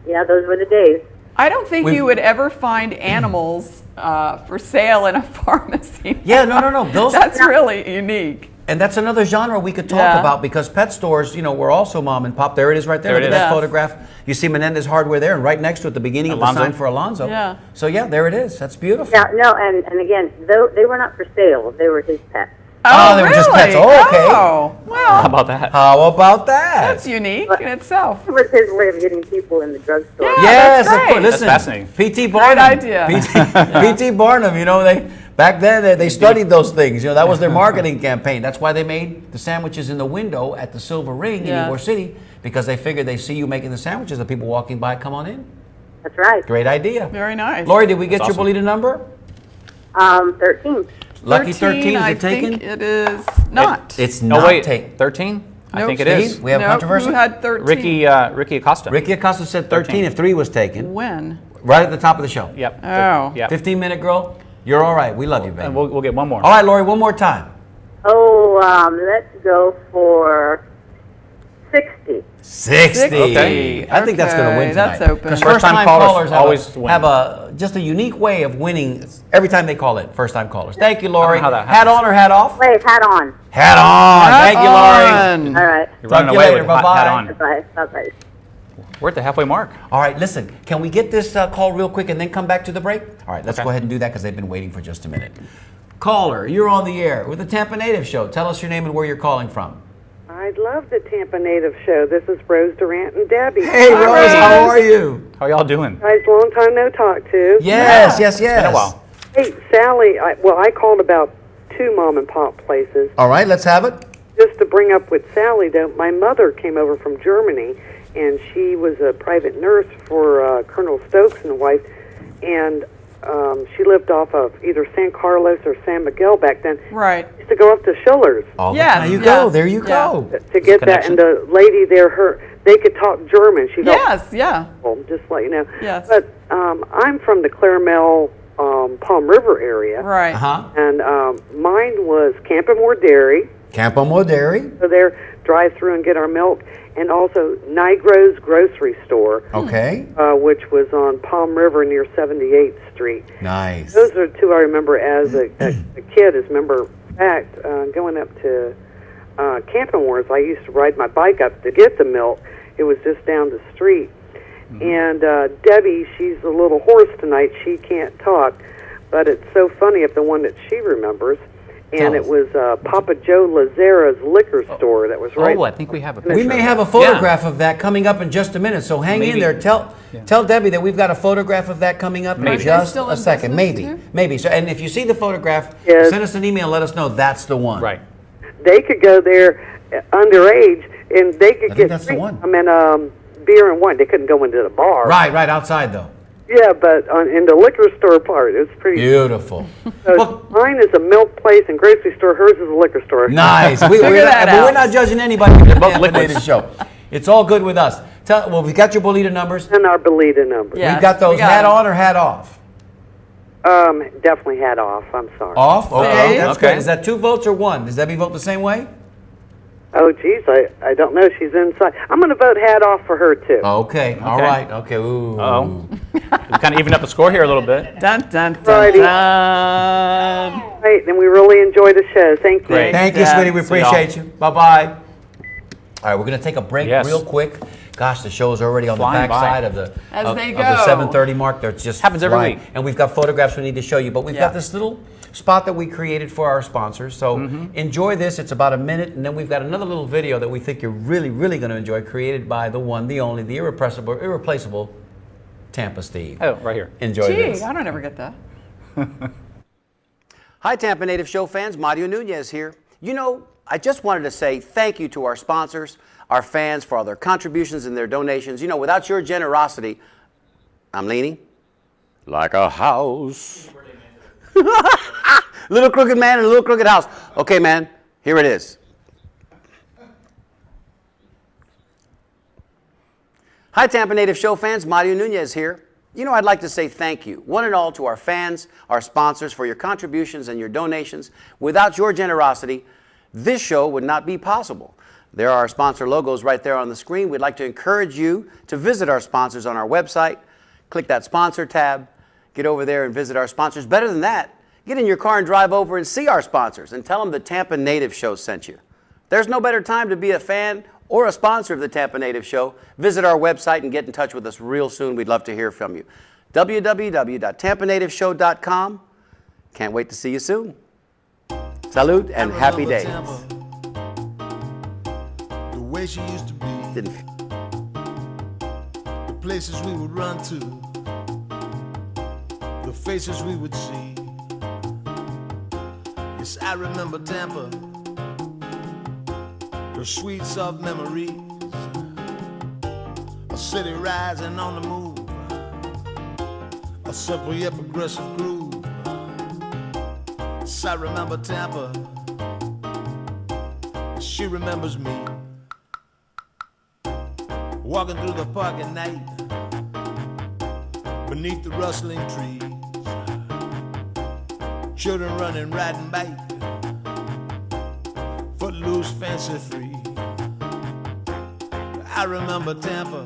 Yeah, those were the days. I don't think you would ever find animals for sale in a pharmacy. Yeah, no. That's really unique. And that's another genre we could talk about, because pet stores, were also mom and pop. There it is right there. There it Look at is. that photograph. You see Menendez Hardware there, and right next to it, the beginning of the Alonso. sign for Alonso. Yeah. So yeah, there it is. That's beautiful. Yeah, no, and again, they were not for sale. They were his pets. Oh, they were just pets. Oh, okay. Oh, well, How about that? How about that? that's unique in itself. It was his way of getting people in the drugstore. Yeah. Yes, that's of course. great. Listen, That's fascinating. P.T. Barnum. idea. P.T. Barnum, they back then they studied those things. That was their marketing campaign. That's why they made the sandwiches in the window at the Silver Ring in Yes. Ybor City, because they figured they see you making the sandwiches, the people walking by come on in. That's right. Great idea. Very nice. Lori, did we get That's your Bolita number? 13. Lucky 13, is I it taken? think it is not. It's No, not wait. taken. 13? I Nope. think it Steve, is. we have Nope, controversy? Who had 13? Ricky Acosta. Ricky Acosta said 13 if 3 was taken. When? Right at the top of the show. Yep. Oh. Yep. 15-minute girl, you're all right. We love you, baby. And we'll get one more. All right, Lori, one more time. Oh, let's go for 60. 60. Okay. I think that's going to win Okay, tonight. that's open. Because First-time first-time callers callers always win. have just a unique way of winning every time they call in. First-time callers. Thank you, Lori. I don't know how that Hat happens. on or hat off? Wait, hat on. Hat on. Thank you, Lori. All right. You're Talk running to you away later. with hat Bye-bye. on. Bye. Bye-bye. We're at the halfway mark. All right, listen. Can we get this call real quick and then come back to the break? All right, let's Okay. go ahead and do that because they've been waiting for just a minute. Caller, you're on the air with the Tampa Native Show. Tell us your name and where you're calling from. I love the Tampa Native Show. This is Rose Durant and Debbie. Hey, Rose, how are you? How y'all doing? Guys, long time no talk to. Yes. It's been a while. Hey, Sally, I called about 2 mom and pop places. All right, let's have it. Just to bring up with Sally, though, my mother came over from Germany, and she was a private nurse for Colonel Stokes and wife, and she lived off of either San Carlos or San Miguel back then. Right. Used to go up to Schillers All the Yes, time. There you yeah, go. There you yeah. go. to get that, and the lady there, they could talk German. She felt Yes, yeah. just to let you know. Yes. But I'm from the Claremelle, Palm River area. Right. Uh-huh. And mine was Campamore Dairy. Campamore Dairy. So there, drive through and get our milk. And also Nigro's Grocery Store, Okay. which was on Palm River near 78th Street. Nice. Those are 2 I remember as a kid. As a matter of fact, going up to Campamore's, I used to ride my bike up to get the milk. It was just down the street. And Debbie, she's a little hoarse tonight. She can't talk. But it's so funny of the one that she remembers. And it was Papa Joe Lazara's liquor store that was right. Oh, I think we have a picture. We may have a photograph of that coming up in just a minute, so hang in Maybe. there. Tell Debbie that we've got a photograph of that coming up in Maybe. just Still a in second. business, Maybe. too? Maybe. So, and if you see the photograph, Yes. send us an email. Let us know that's the one. Right. They could go there underage, and they could I think get that's the one. beer and wine. They couldn't go into the bar. Right. Outside though. Yeah, but in the liquor store part, it's pretty. Beautiful. So Well, mine is a milk place and grocery store. Hers is a liquor store. nice. Figure that We're out. not judging anybody with the both Tampa liquids. Native Show. It's all good with us. Well, we got your Bolita numbers. And our Belita number. Yeah. We've got those hat them. on or hat off? Definitely hat off. I'm sorry. Off? Okay, See? that's Okay. good. Is that 2 votes or 1? Does Debbie vote the same way? Oh, geez, I don't know. She's inside. I'm going to vote hat off for her, too. Okay, all right. Okay, ooh. Oh, we kind of even up the score here a little bit. Dun, dun, dun, Righty. dun. Right, and we really enjoy the show. Thank you. Great. Thank you, Yeah. sweetie. We See y'all. appreciate you. Bye-bye. All right, we're going to take a break Yes. real quick. Gosh, the show is already on Flying the by. backside of the As of, they of go. the 7:30 mark. They're just Happens every flying. week. And we've got photographs we need to show you. But we've Yeah. got this little spot that we created for our sponsors. So enjoy this. It's about a minute, and then we've got another little video that we think you're really, really going to enjoy, created by the one, the only, the irreplaceable Tampa Steve. Oh, right here. Enjoy Gee, this. I don't ever get that. Hi, Tampa Native Show fans. Mario Nunez here. You know, I just wanted to say thank you to our sponsors, our fans, for all their contributions and their donations. You know, without your generosity, I'm leaning like a house. Little crooked man and a little crooked house. Okay, man, here it is. Hi, Tampa Native Show fans. Mario Nunez here. You know, I'd like to say thank you, one and all, to our fans, our sponsors, for your contributions and your donations. Without your generosity, this show would not be possible. There are our sponsor logos right there on the screen. We'd like to encourage you to visit our sponsors on our website. Click that sponsor tab. Get over there and visit our sponsors. Better than that, get in your car and drive over and see our sponsors and tell them the Tampa Native Show sent you. There's no better time to be a fan or a sponsor of the Tampa Native Show. Visit our website and get in touch with us real soon. We'd love to hear from you. www.tampanativeshow.com. Can't wait to see you soon. Salute and happy days. The way she used to be, Didn't the places we would run to, the faces we would see. Yes, I remember Tampa, her sweet, soft memories, a city rising on the move, a simple yet progressive groove. Yes, I remember Tampa, she remembers me. Walking through the park at night, beneath the rustling trees, children running, riding bike, footloose, fancy free. I remember Tampa,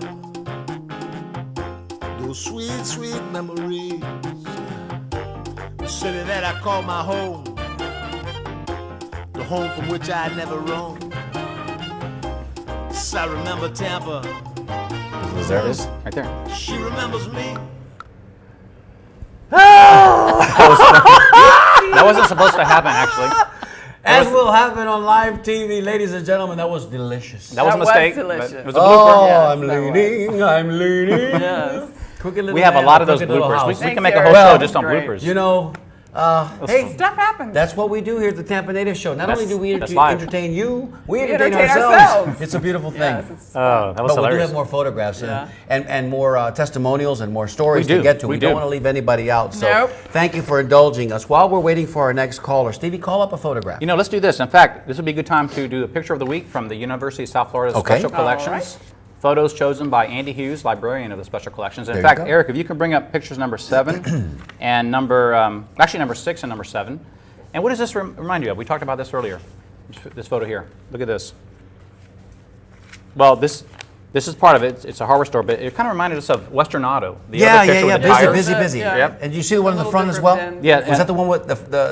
those sweet, sweet memories. The city that I call my home, the home from which I never roamed. I remember Tampa. There it is. Right there. She remembers me. That wasn't supposed to happen, actually. As will happen on live TV, ladies and gentlemen, that was delicious. That was a That was mistake. but delicious. It was a blooper. Oh, Yes, I'm that was. leaning, I'm leaning. Yes. Crooked little We have a man, lot of those crooked little bloopers. We house. can Thanks, make a Eric. whole show Well, just on great. bloopers. You know, hey, Stuff happens. that's what we do here at the Tampa Native Show. Not only do we That's live. entertain you, we entertain entertain ourselves. ourselves. It's a beautiful thing. Yes, it's Oh, that was But we do hilarious. have more photographs Yeah. and more testimonials and more stories We do. to get to. We We don't do. want to leave anybody out. So Nope. thank you for indulging us. While we're waiting for our next caller, Stevie, call up a photograph. You know, let's do this. In fact, this would be a good time to do a picture of the week from the University of South Florida's Okay. Special Collections. All right. Photos chosen by Andy Hughes, librarian of the Special Collections. In There you fact, go. Eric, if you can bring up pictures number 7 and number 6 and number 7. And what does this remind you of? We talked about this earlier. This photo here. Look at this. Well, this is part of it. It's a hardware store, but it kind of reminded us of Western Auto. The other picture with the tires. Busy. Yeah. Yep. And you see the one in the little front as different well? than- Yeah, Was and that the one with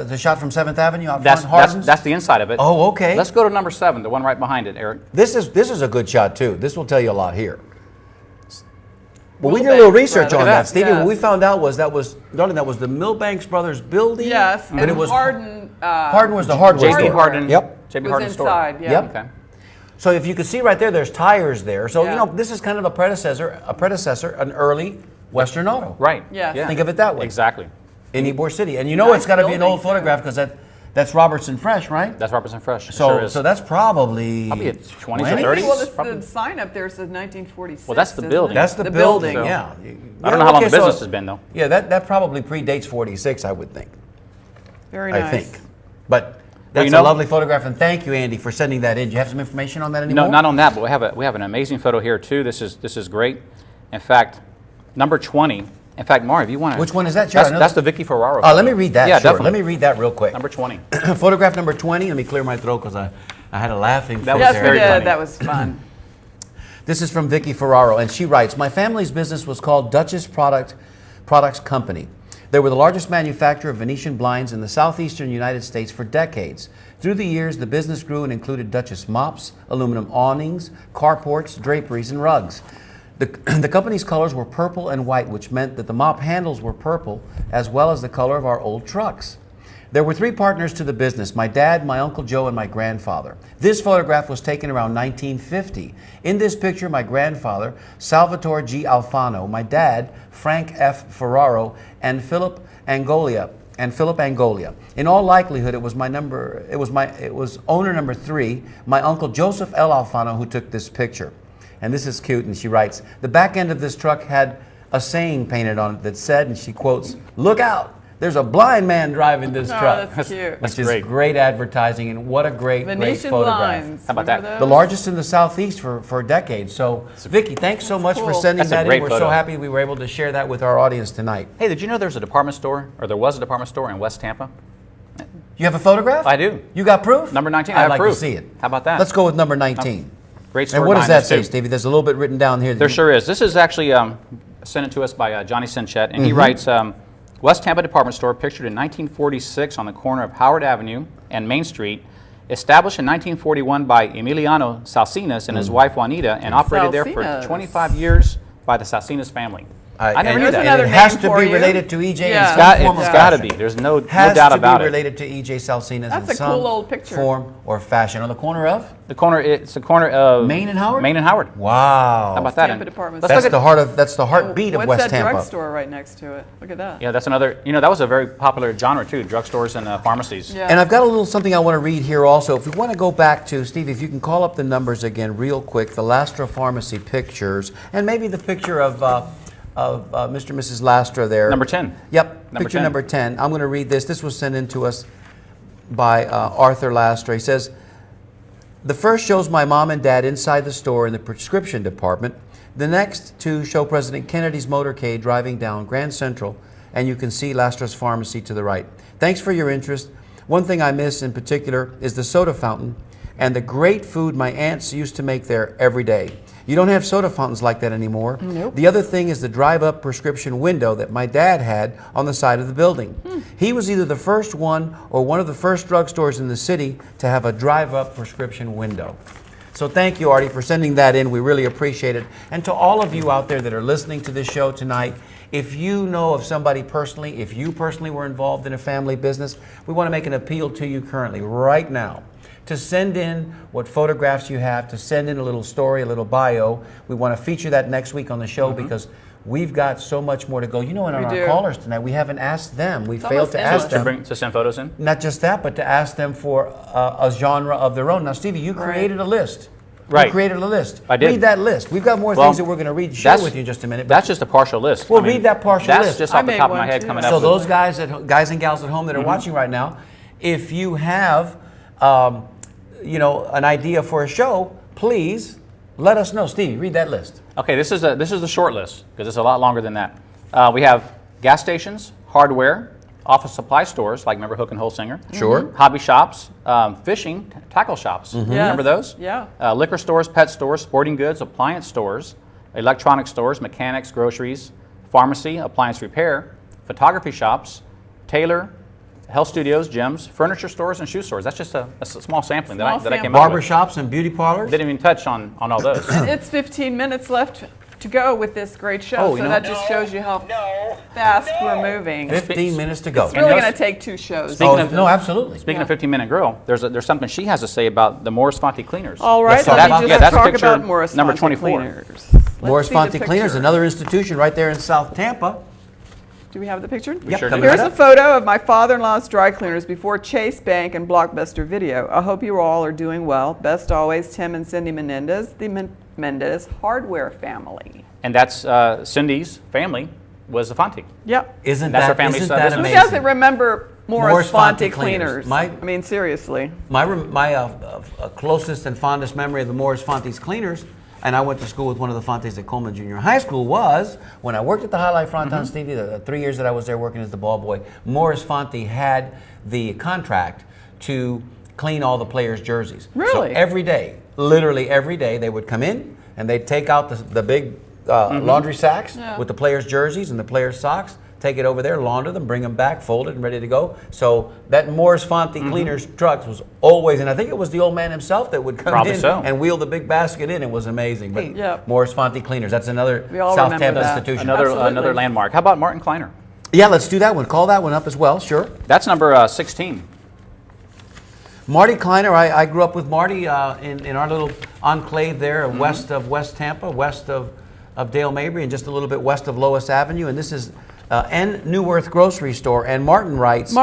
the shot from 7th Avenue out That's, front? Hardens? that's the inside of it. Oh, okay. Let's go to number 7, the one right behind it, Eric. This is a good shot too. This will tell you a lot here. Well, we did a Milbanks little research on Brothers. that, Stevie. Yes. What we found out was that was the Milbanks Brothers building. Yes, but and it was Hardin. Hardin was the hardware J.B. store. Hardin. Yep. J.B. Was Hardin store. inside, yeah. Yep. Okay. So if you can see right there, there's tires there. So Yeah. you know this is kind of a predecessor, an early Western Auto. Right. Yes. Yeah. Think of it that way. Exactly. In Ybor City, and you know Nice it's got to be an building, old too. photograph because that's Robertson Fresh, right? That's Robertson Fresh. It So sure is. so that's probably Probably it's 20s or 20? 30s. Well, Probably. the sign up there says 1946. Well, that's the isn't building. it? That's the building. building. So- Yeah. I don't know how long okay, the business so- has been, though. Yeah, that probably predates 46, I would think. Very I nice. think. But That's a lovely photograph, and thank you, Andy, for sending that in. Do you have some information on that anymore? No, not on that, but we have an amazing photo here too. This is great. In fact, number 20. In fact, Mari, if you want to. Which one is that? That's the Vicky Ferraro. Oh, let me read that. Yeah, sure. definitely. Let me read that real quick. Number 20. Photograph number 20. Let me clear my throat because I had a laughing fit Yes, there. we very did. funny. That was fun. This is from Vicky Ferraro, and she writes, "My family's business was called Duchess Products Company. They were the largest manufacturer of Venetian blinds in the southeastern United States for decades. Through the years, the business grew and included Duchess mops, aluminum awnings, carports, draperies, and rugs. The company's colors were purple and white, which meant that the mop handles were purple, as well as the color of our old trucks. There were 3 partners to the business, my dad, my Uncle Joe, and my grandfather. This photograph was taken around 1950. In this picture, my grandfather, Salvatore G. Alfano, my dad, Frank F. Ferraro, and Philip Angolia. In all likelihood, it was owner number 3, my Uncle Joseph L. Alfano, who took this picture." And this is cute, and she writes, "The back end of this truck had a saying painted on it that said," and she quotes, "Look out! There's a blind man driving this truck." That's cute. Which is great advertising, and what a great Venetian photograph. blinds. How about Remember that? those? The largest in the Southeast for decades. So, Vicki, thanks so much for cool. sending That's a that in. great We're so photo. happy we were able to share that with our audience tonight. Hey, did you know there's a department store, or there was a department store in West Tampa? You have a photograph? I do. You got proof? Number 19, I I'd have like proof. to see it. How about that? Let's go with number 19. Great story And what does behind that this, say, too. Stevie? There's a little bit written down here. There sure is. This is actually sent it to us by Johnny Sinchet, and he writes, West Tampa Department Store, pictured in 1946 on the corner of Howard Avenue and Main Street, established in 1941 by Emiliano Salsinas and his wife Juanita, and operated there for Salsinas. 25 years by the Salsinas family. I never knew There's that. another It has name to for be you. related to EJ Yeah. in some form or It's got to fashion. be. There's no Has doubt to about be it. related to EJ Salsinas That's in a some cool old picture. form or fashion. On the corner of It's the corner of Main and Howard? Main and Howard. Wow. How about that? Tampa Department Let's Store. look at- That's the heartbeat of What's West that Tampa. drugstore right next to it? Look at that. Yeah, that's another. That was a very popular genre too. Drugstores and pharmacies. Yeah. And I've got a little something I want to read here also. If we want to go back to, Steve, if you can call up the numbers again real quick, the Lastra Pharmacy pictures, and maybe the picture of Mr. and Mrs. Lastra there. Number 10. Yep, Number picture 10. number 10. I'm going to read this. This was sent in to us by Arthur Lastra. He says, "The first shows my mom and dad inside the store in the prescription department. The next two show President Kennedy's motorcade driving down Grand Central, and you can see Lastra's Pharmacy to the right. Thanks for your interest. One thing I miss in particular is the soda fountain and the great food my aunts used to make there every day. You don't have soda fountains like that anymore. Nope. The other thing is the drive-up prescription window that my dad had on the side of the building. He was either the first one or one of the first drugstores in the city to have a drive-up prescription window." So thank you, Artie, for sending that in. We really appreciate it. And to all of you out there that are listening to this show tonight, if you know of somebody personally, if you personally were involved in a family business, we want to make an appeal to you currently, right now, to send in what photographs you have, to send in a little story, a little bio. We want to feature that next week on the show because we've got so much more to go. And on We our do. callers tonight, we haven't asked them. We failed almost to endless. ask them. To send photos in. Not just that, but to ask them for a genre of their own. Now, Stevie, you created a list. Right. You created a list. I did. Read that list. We've got more Well, things that we're going to read and share that's- with you in just a minute. That's just a partial list. Well, read that partial that's list. just I off the made top of my one, head too. coming So up. those guys and gals at home that are watching right now, if you have, an idea for a show, please let us know. Stevie, read that list. Okay, this is the short list because it's a lot longer than that. We have gas stations, hardware, office supply stores like remember Hook and Holsinger. Sure. Hobby shops, fishing, tackle shops. Remember those? Yeah. Liquor stores, pet stores, sporting goods, appliance stores, electronic stores, mechanics, groceries, pharmacy, appliance repair, photography shops, tailor, health studios, gyms, furniture stores, and shoe stores. That's just a small sampling that I came up Barber with. shops and beauty parlors. Didn't even touch on all those. And it's 15 minutes left to go with this great show, Oh, so you know- that just shows you how fast we're moving. 15 minutes to go. It's really going to take 2 shows. Speaking of- No, absolutely. Speaking of 15-minute grill, there's something she has to say about the Morris Fonte cleaners. All right, Let's talk let about me that. just That's talk picture about Morris number Fonte 24. Cleaners. Morris Let's see the Fonte Cleaners, picture. another institution right there in South Tampa. Do we have the picture? Yep, sure coming do. Here's right a up. photo of my father-in-law's dry cleaners before Chase Bank and Blockbuster Video. I hope you all are doing well. Best always, Tim and Cindy Menendez, the Mendez hardware family. And that's Cindy's family was the Fonte. Yep. Isn't That's that, our family isn't stuff, that isn't it? Who amazing? doesn't remember Morris Fonte Cleaners. My, I mean, seriously. my closest and fondest memory of the Morris Fonte's Cleaners, and I went to school with one of the Fontes at Coleman Junior High School, was when I worked at the High Life Fronton Stevie, the 3 years that I was there working as the ball boy, Morris Fonte had the contract to clean all the players' jerseys. Really? So every day, literally every day, they would come in and they'd take out the big laundry sacks with the players' jerseys and the players' socks, take it over there, launder them, bring them back, folded and ready to go. So that Morris Fonte Cleaners trucks was always, and I think it was the old man himself that would come Probably in so. and wheel the big basket in. It was amazing. But Yep. Morris Fonte Cleaners, that's another We all South remember Tampa that. institution. Another landmark. How about Martin Kleiner? Yeah, let's do that one. Call that one up as well, sure. That's number 16. Marty Kleiner, I grew up with Marty in our little enclave there west of West Tampa, west of Dale Mabry, and just a little bit west of Lois Avenue. And this is N. Newworth Grocery Store. And Martin writes,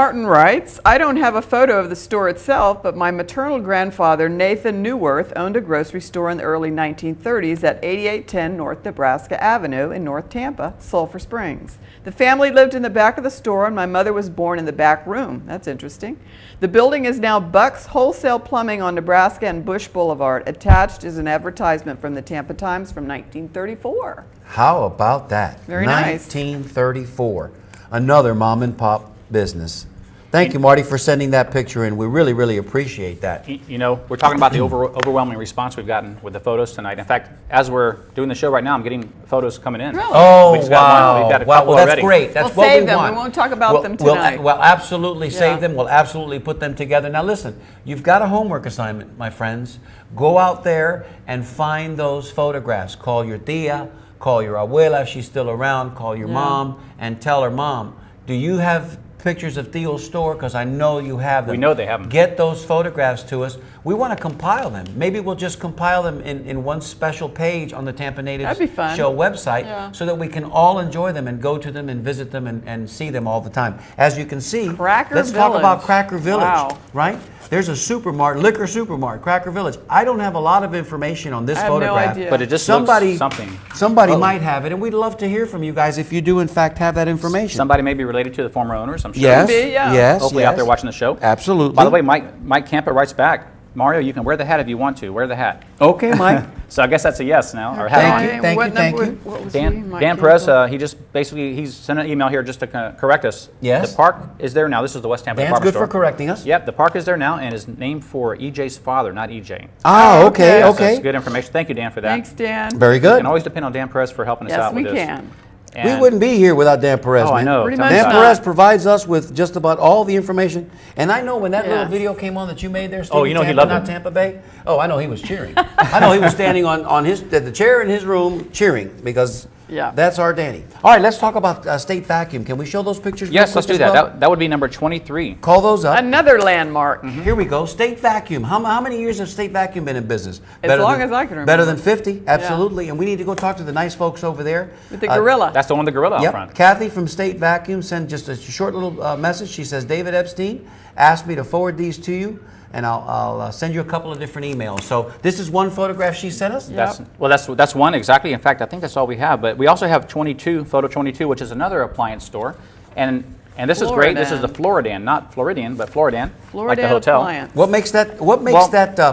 I don't have a photo of the store itself, but my maternal grandfather, Nathan Newworth, owned a grocery store in the early 1930s at 8810 North Nebraska Avenue in North Tampa, Sulphur Springs. The family lived in the back of the store, and my mother was born in the back room. That's interesting. The building is now Buck's Wholesale Plumbing on Nebraska and Bush Boulevard. Attached is an advertisement from the Tampa Times from 1934. how about that? Very nice. 1934. Another mom and pop business. Thank you, Marty, for sending that picture in. We really, really appreciate that. You know, we're talking about the overwhelming response we've gotten with the photos tonight. In fact, as we're doing the show right now, I'm getting photos coming in. Really? Oh, We just got one. We've got a couple Well, that's already. great. That's We'll what save we them. want. We won't talk about them tonight. We'll absolutely Yeah. save them. We'll absolutely put them together. Now, listen, you've got a homework assignment, my friends. Go out there and find those photographs. Call your tia, call your abuela if she's still around, call your mom, and tell her, Mom, do you have pictures of Theo's store? Because I know you have them. We know they have them. Get those photographs to us. We want to compile them. Maybe we'll just compile them in one special page on the Tampa Natives That'd be fun. Show website Yeah. so that we can all enjoy them and go to them and visit them and see them all the time. As you can see, Cracker let's talk Village. about Cracker Village, Wow. right? There's a supermarket, liquor supermarket, Cracker Village. I don't have a lot of information on this I have no photograph. idea. But it just Somebody, looks something. somebody might have it, and we'd love to hear from you guys if you do in fact have that information. Somebody may be related to the former owners, I'm sure. Yes, Could be, yeah. yes, Hopefully yes. out there watching the show. Absolutely. By the way, Mike Campa writes back, Mario, you can wear the hat if you want to. Wear the hat. Okay, Mike. So I guess that's a yes now, or hat Thank on. you, thank What you, thank number- you. what was he? Dan Mike Perez, Campbell? he just basically, he's sent an email here just to correct us. Yes. The park is there now. This is the West Tampa Dan's Department good for Store. correcting us. Yep, the park is there now and is named for EJ's father, not EJ. Ah, okay, okay. So okay. that's good information. Thank you, Dan, for that. Thanks, Dan. Very You good. can always depend on Dan Perez for helping us Yes, out we with this. can. We And- wouldn't be here without Dan Perez, Oh, I man. know. Pretty Tell me much Dan about it. Perez provides us with just about all the information. And I know when that little Yes. video came on that you made there, Stevie, Oh, you know he Tampa, loved not it. Tampa Bay. Oh, I know he was cheering. I know he was standing on the chair in his room cheering because Yeah. that's our Danny. All right, let's talk about State Vacuum. Can we show those pictures? real Yes, quick let's do as that. well? That would be number 23. Call those up. Another landmark. Here we go. State Vacuum. How many years has State Vacuum been in business? As long as I can remember. Better than 50, absolutely. And we need to go talk to the nice folks over there. With the gorilla. That's the one with the gorilla out Yep. front. Kathy from State Vacuum sent just a short little message. She says, David Epstein asked me to forward these to you, and I'll send you a couple of different emails. So this is one photograph she sent us? That's one exactly. In fact, I think that's all we have. But we also have 22, photo 22, which is another appliance store, and this is great. This is the Floridan, not Floridian, but Floridan, like the hotel. Appliance. What makes that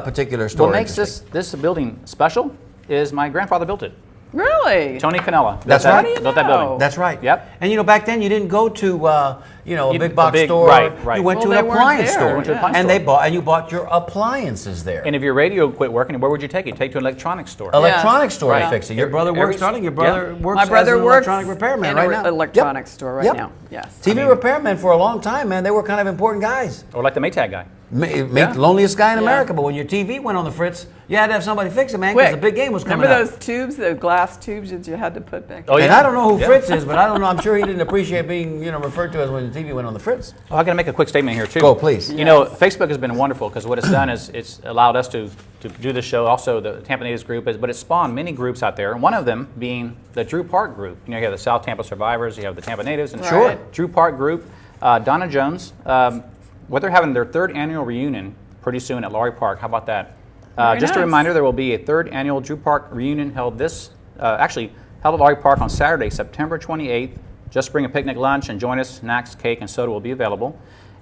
particular store What makes interesting? this building special is my grandfather built it. Really? Tony Canella. That's built right. that- Built that building. That's right. Yep. And back then you didn't go to a big box big- store. right, right. You went Well, to they an weren't appliance there. store. Went to an appliance and store. you bought your appliances there. And if your radio quit working, where would you take it? Take it to an electronics store. Electronics store Right. to fix it. Your brother Every- works on it. Your brother yeah. works My brother as an works electronic repairman in right an now. electronics store right Yep. now. Yes. TV repairmen for a long time, man. They were kind of important guys. Or like the Maytag guy. Make loneliest guy in Yeah. America, but when your TV went on the fritz, you had to have somebody fix it, man, because the big game was coming Remember up. those tubes, the glass tubes that you had to put back? Oh, And yeah. I don't know who Yeah. Fritz is, but I don't know. I'm sure he didn't appreciate being, referred to as when the TV went on the Fritz. Oh, I got to make a quick statement here too. Go, please. You know, Facebook has been wonderful because what it's done is it's allowed us to do the show. Also, the Tampa Natives group, but it's spawned many groups out there. And one of them being the Drew Park group. You have the South Tampa Survivors, you have the Tampa Natives, and Sure. Drew Park group. Donna Jones, what they're having their 3rd annual reunion pretty soon at Laurie Park. How about that? Just a nice. reminder, there will be a 3rd annual Drew Park reunion held held at Laurie Park on Saturday, September 28th. Just bring a picnic lunch and join us. Snacks, cake, and soda will be available.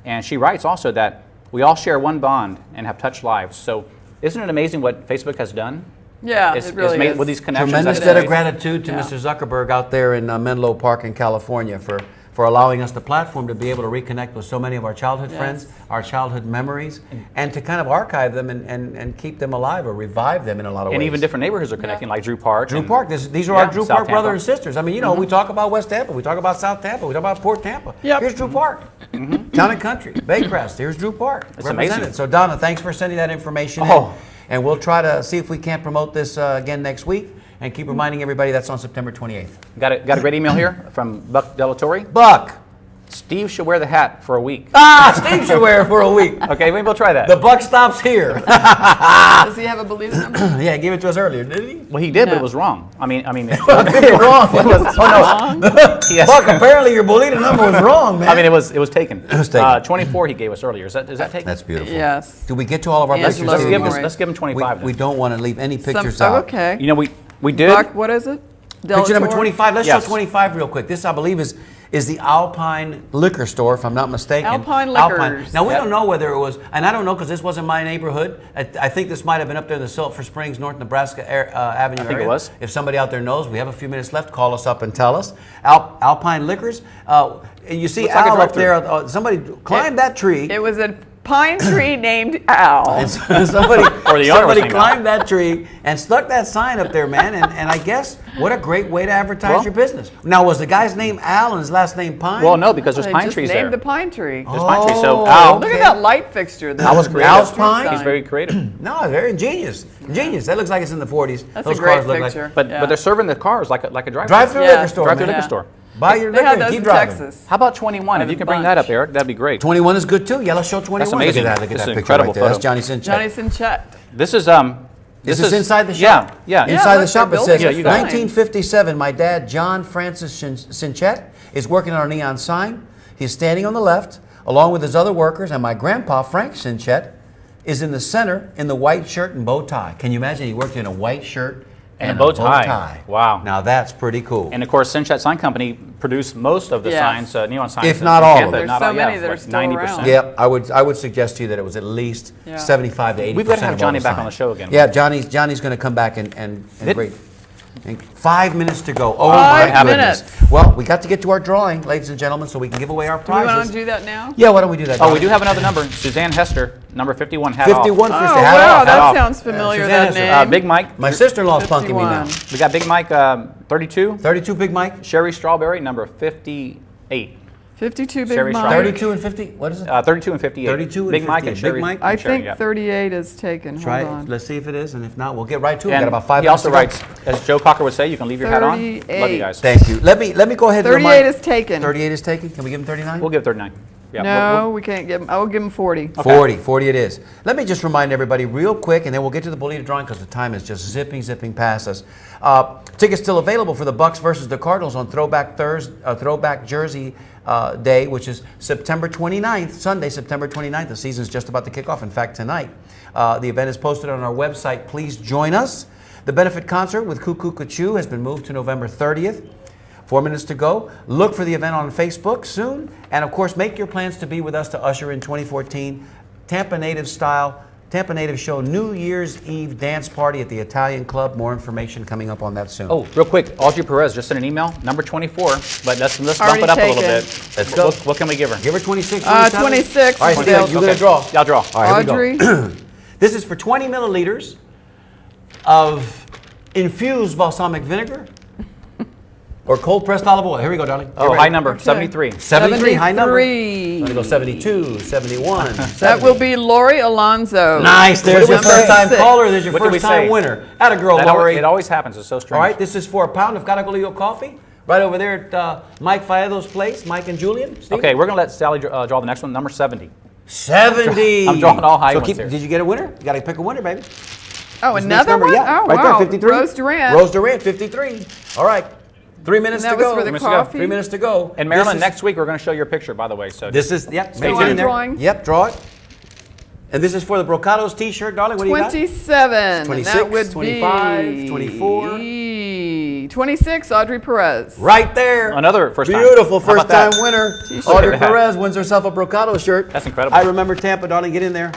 And she writes also that we all share one bond and have touched lives. So isn't it amazing what Facebook has done? Yeah, It's it really made is. with these connections. Tremendous that debt it's of made. gratitude to Yeah. Mr. Zuckerberg out there in Menlo Park in California for allowing us the platform to be able to reconnect with so many of our childhood friends, our childhood memories, and to kind of archive them and keep them alive or revive them in a lot of ways. And even different neighborhoods are connecting, like Drew Park. Drew and- Park. These are Yeah, our Drew South Park brothers and Tampa. sisters. I mean, you know, we talk about West Tampa, we talk about South Tampa, we talk about Port Tampa. Yep. Here's Drew Park. Town and Country, Baycrest. Here's Drew Park. It's represented. amazing. So Donna, thanks for sending that information in. Oh. And we'll try to see if we can't promote this again next week. And keep reminding everybody that's on September 28th. Got a great email here from Buck Delatorre. Buck. Steve should wear the hat for a week. Steve should wear it for a week. Okay, maybe we'll try that. The buck stops here. Does he have a belief number? Yeah, he gave it to us earlier, did he? Well, he did, but No. it was wrong. I mean, It was wrong. yes. Buck, apparently your Bolita number was wrong, man. I mean, it was taken. It was taken. 24 he gave us earlier. Is that taken? That's beautiful. Yes. Do we get to all of our best Angela Let's give, Maury. let's give him 25 we then. don't want to leave any pictures out. Okay. You know, we did. Buck, what is it? Picture number Delatorre? 25. Let's Yes. show 25 real quick. This, I believe, is the Alpine Liquor Store, if I'm not mistaken. Alpine Liquors. Now, we Yep. don't know whether it was, and I don't know because this wasn't my neighborhood. I think this might have been up there in the Sulphur Springs, North Nebraska Avenue think it area. was. If somebody out there knows, we have a few minutes left. Call us up and tell us. Alpine Liquors. You see Looks like a Al up drive-thru. there. Somebody climbed that tree. It was a pine tree named Al. And somebody, Or the owner was somebody named climbed that tree and stuck that sign up there, man. And I guess what a great way to advertise Well- your business. Now, was the guy's name Al and his last name Pine? Well, no, because there's They pine just trees named there. the pine tree. There's pine trees. So Oh, Al, Look at that light fixture. Al was creative. Al's Pine? He's very creative. No, very ingenious. Ingenious. That looks like it's in the 40s. That's Those a great cars look picture. But Yeah. but they're serving the cars like a drive-thru. Drive-through Yeah. liquor store. Drive-through man. liquor store. Buy your They liquor had and those keep in driving. Texas. How about 21? If By you the can bring that up, bunch. Eric, that'd be great. 21 is good too. Yeah, let's show 21. That's Look amazing. at that. Look at It's that an picture incredible right there. That's photo. Johnny Sinchek. Johnny Sinchett. This is This is inside the shop. Yeah. Inside the look, shop, they're it says, building Yeah, you got it. 1957, my dad, John Francis Sinchett, is working on our neon sign. He's standing on the left, along with his other workers, and my grandpa, Frank Sinchett, is in the center in the white shirt and bow tie. Can you imagine he worked in a white shirt And a bow tie. Wow. Now that's pretty cool. And of course, Sinchett Sign Company produced most of the Yes. signs, neon signs. If in not all of Tampa. them. There's Not so all- many yeah, that are like still 90%. around. Yeah, I would suggest to you that it was at least Yeah. 75 to 80%. We've got to have of all Johnny the back on signs. the show again. Yeah, Johnny's going to come back and Did- great. And 5 minutes to go. Oh 5 my minutes. goodness. Well, we got to get to our drawing, ladies and gentlemen, so we can give away our Do we want prizes. to do that now? Yeah, why don't we do that? Oh, we Johnny? do have another number. Suzanne Hester, number 51, hat off. 51 Oh, for hat wow, off. that off. sounds familiar, Suzanne that has name. Big Mike. My sister-in-law's punking me now. 51. We got Big Mike, 32. 32 Big Mike. Sherry Strawberry, number 58. 52 Big Sherry Mike. Strawberry. 32 and 50. What is it? 32 and 58. 32 and Big Mike 58. and Sherry. Big Mike? I and Sherry, think yeah. 38 is taken. Try Hold it. on. Let's see if it is, and if not, we'll get right to it. We And got about 5 he minutes also to go. writes, as Joe Cocker would say, you can leave your hat on. Love you 38. guys. Thank you. Let me go ahead and 38 remind. is taken. 38 is taken. Can we give him 39? We'll give 39. Yeah, No, we can't give him. I will give him 40. 40 it is. Let me just remind everybody real quick, and then we'll get to the Bolita drawing because the time is just zipping past us. Tickets still available for the Bucks versus the Cardinals on Throwback Jersey Day, which is September 29th, Sunday, September 29th. The season's just about to kick off. In fact, tonight. The event is posted on our website. Please join us. The benefit concert with Cuckoo Cuckoo has been moved to November 30th. 4 minutes to go. Look for the event on Facebook soon. And of course, make your plans to be with us to usher in 2014 Tampa Native Style, Tampa Native Show New Year's Eve dance party at the Italian Club. More information coming up on that soon. Oh, real quick, Audrey Perez just sent an email, number 24, but let's bump Already it up a little taken. bit. Let's go. What can we give her? Give her 26. 26. All right, Steve, Dale. you're going to draw. Yeah, I'll draw. All right, here we go. Audrey. This is for 20 milliliters of infused balsamic vinegar or cold pressed olive oil. Here we go, darling. Oh, high number, Okay. 73. 73, high number. 73. I'm going to go 72, 71. That 70. will be Lori Alonso. Nice. There's your Number first time 6. caller. There's your What did we first time say? winner. Atta girl, Lori. It always happens. It's so strange. All right, this is for a pound of Caragolillo coffee. Right over there at Mike Faedo's place, Mike and Julian. Steve? Okay, we're going to let Sally draw the next one, number 70. 70. I'm drawing all high ones here. Did you get a winner? You got to pick a winner, baby. Oh, This next another number, one? Yeah, Oh, right wow. there, 53. Rose Durant. Rose Durant, 53. All right. 3 minutes And to that was go. for the 3 minutes to go. coffee? 3 minutes to go. And Marilyn, This is- next week we're going to show your picture, by the way. So This is, yep, Stay make it tuned. in there. Drawing? Yep, draw it. And this is for the Brocados t-shirt, darling. What do you got? 27. 26, That would 25, be 24. 26, Audrey Perez. Right there. Another first time. Beautiful How about first-time that? winner. T-shirt. Audrey Look at that. Perez wins herself a Brocado shirt. That's incredible. I remember Tampa, darling. Get in there.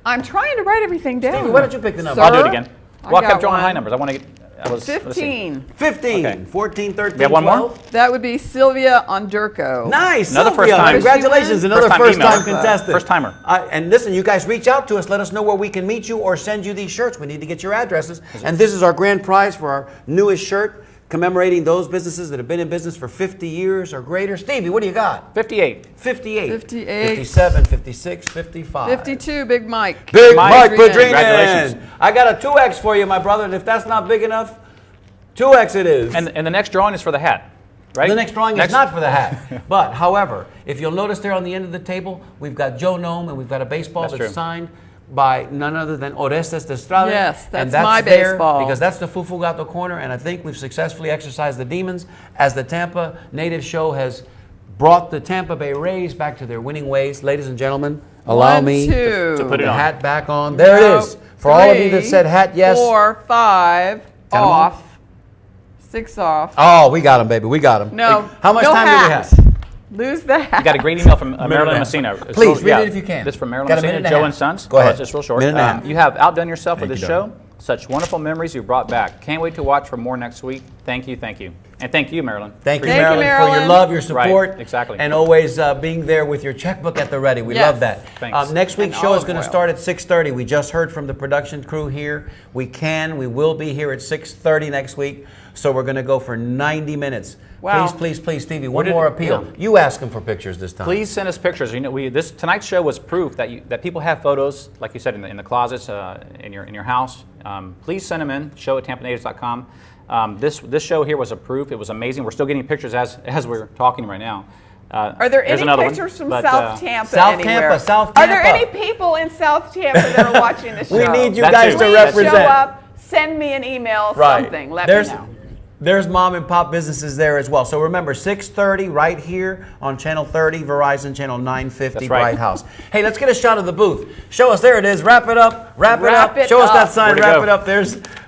I'm trying to write everything down. Stevie, why don't you pick the number? Sir? I'll do it again. I Well, I got kept drawing one. high numbers. I want to get. Let's see. 15. 15, Okay. 14, 13, We have one 12. more? That would be Sylvia Ondurco. Nice. Another Sylvia, first time. Congratulations. Another First-time first-time emailer. contestant. First-timer. And listen, you guys reach out to us. Let us know where we can meet you or send you these shirts. We need to get your addresses. And this is our grand prize for our newest shirt, commemorating those businesses that have been in business for 50 years or greater. Stevie, what do you got? 58. 58. 58. 57, 56, 55. 52, Big Mike. Big Mike Padrinan. Padrinan. I got a 2X for you, my brother. And if that's not big enough, 2X it is. And the next drawing is for the hat, right? The next drawing is not for the hat. But, however, if you'll notice there on the end of the table, we've got Joe Nome and we've got a baseball That's that's true. signed by none other than Orestes de Estrada. Yes, and that's my there baseball. Because that's the Fufu Gato corner, and I think we've successfully exercised the demons as the Tampa Native Show has brought the Tampa Bay Rays back to their winning ways. Ladies and gentlemen, allow 1, me 2. to put it the on. hat back on. There it is. For all of you that said hat yes. 4, 5, Count 'em up. off. 6 off. Oh, we got him, baby. We got him. No. How much no time hat. do we have? Lose the hat. You got a great email from Marilyn and a half. Messina. It's Please, real- read it if you can. This is from Marilyn Got a minute Messina, and a Joe half. and Sons. Go ahead. It's just real short. Minute and a half. You have outdone yourself Thank with you, this show. darling. Such wonderful memories you brought back. Can't wait to watch for more next week. Thank you, thank you. And thank you, Marilyn. Thank you, Thank you, Marilyn, for your Marilyn. love, your support. Right, exactly. And always being there with your checkbook at the ready. We Yes. love that. Thanks. Next week's And show is olive going to oil. start at 6:30. We just heard from the production crew here. We will be here at 6:30 next week. So we're going to go for 90 minutes. Wow. Please, Stevie, one did- more appeal. yeah. You ask them for pictures this time. Please send us pictures. You know, this tonight's show was proof that people have photos, like you said, in the closets, in your house. Please send them in. show@tampanatives.com. This show here was a proof. It was amazing. We're still getting pictures as we're talking right now. Are there There's any another one, pictures from but, South Tampa South anywhere? Tampa, South Are there Tampa. any people in South Tampa that are watching the show? We need you That guys too. to Please represent. show up. Send me an email, something. Let me know. There's mom and pop businesses there as well. So remember, 6:30 right here on Channel 30, Verizon, Channel 950, That's right. Bright House. Hey, let's get a shot of the booth. Show us. There it is. Wrap it up. Wrap it Wrap up. it Show us up. that sign. Where'd it Wrap go? it up.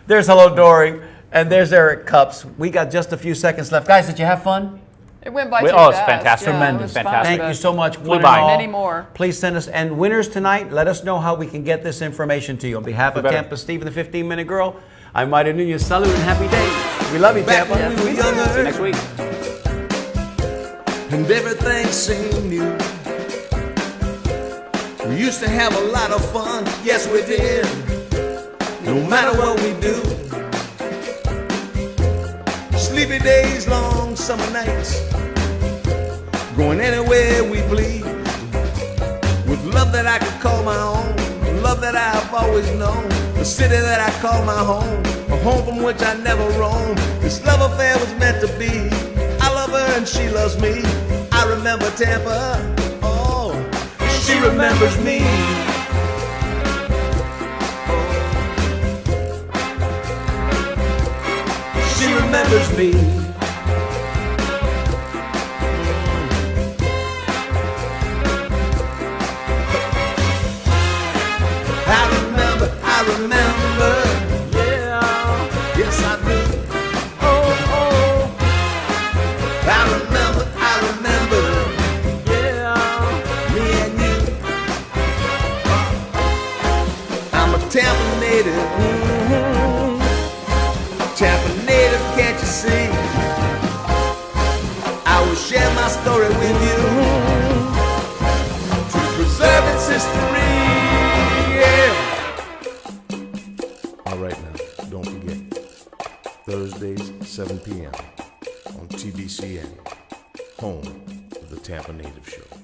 There's Hello Dory. And there's Eric Cups. We got just a few seconds left. Guys, did you have fun? It went by too Oh, it's fast. fantastic. Yeah, it Tremendous. was fun, Fantastic. Thank you so much. Flew one and by. all. Many more. Please send us. And winners tonight, let us know how we can get this information to you. On behalf of better. Tampa Steve and the 15-Minute Girl, I'm Mario Nunez. Salud and happy day. We love you, Back Tampa. when we were younger, See you next week. and everything seemed new. We used to have a lot of fun, yes we did. No matter what we do, sleepy days, long summer nights, going anywhere we please. With love that I could call my own, love that I've always known, the city that I call my home, a home from which I never roam. This love affair was meant to be. I love her and she loves me. I remember Tampa, oh, she remembers me. She remembers me. I remember, yeah, yes I do. Oh, I remember, yeah, me and you. I'm a Tampa native, Tampa native, can't you see? I will share my story with you to preserve its history. All right now, don't forget, Thursdays, 7 p.m. on TBCN, home of the Tampa Native Show.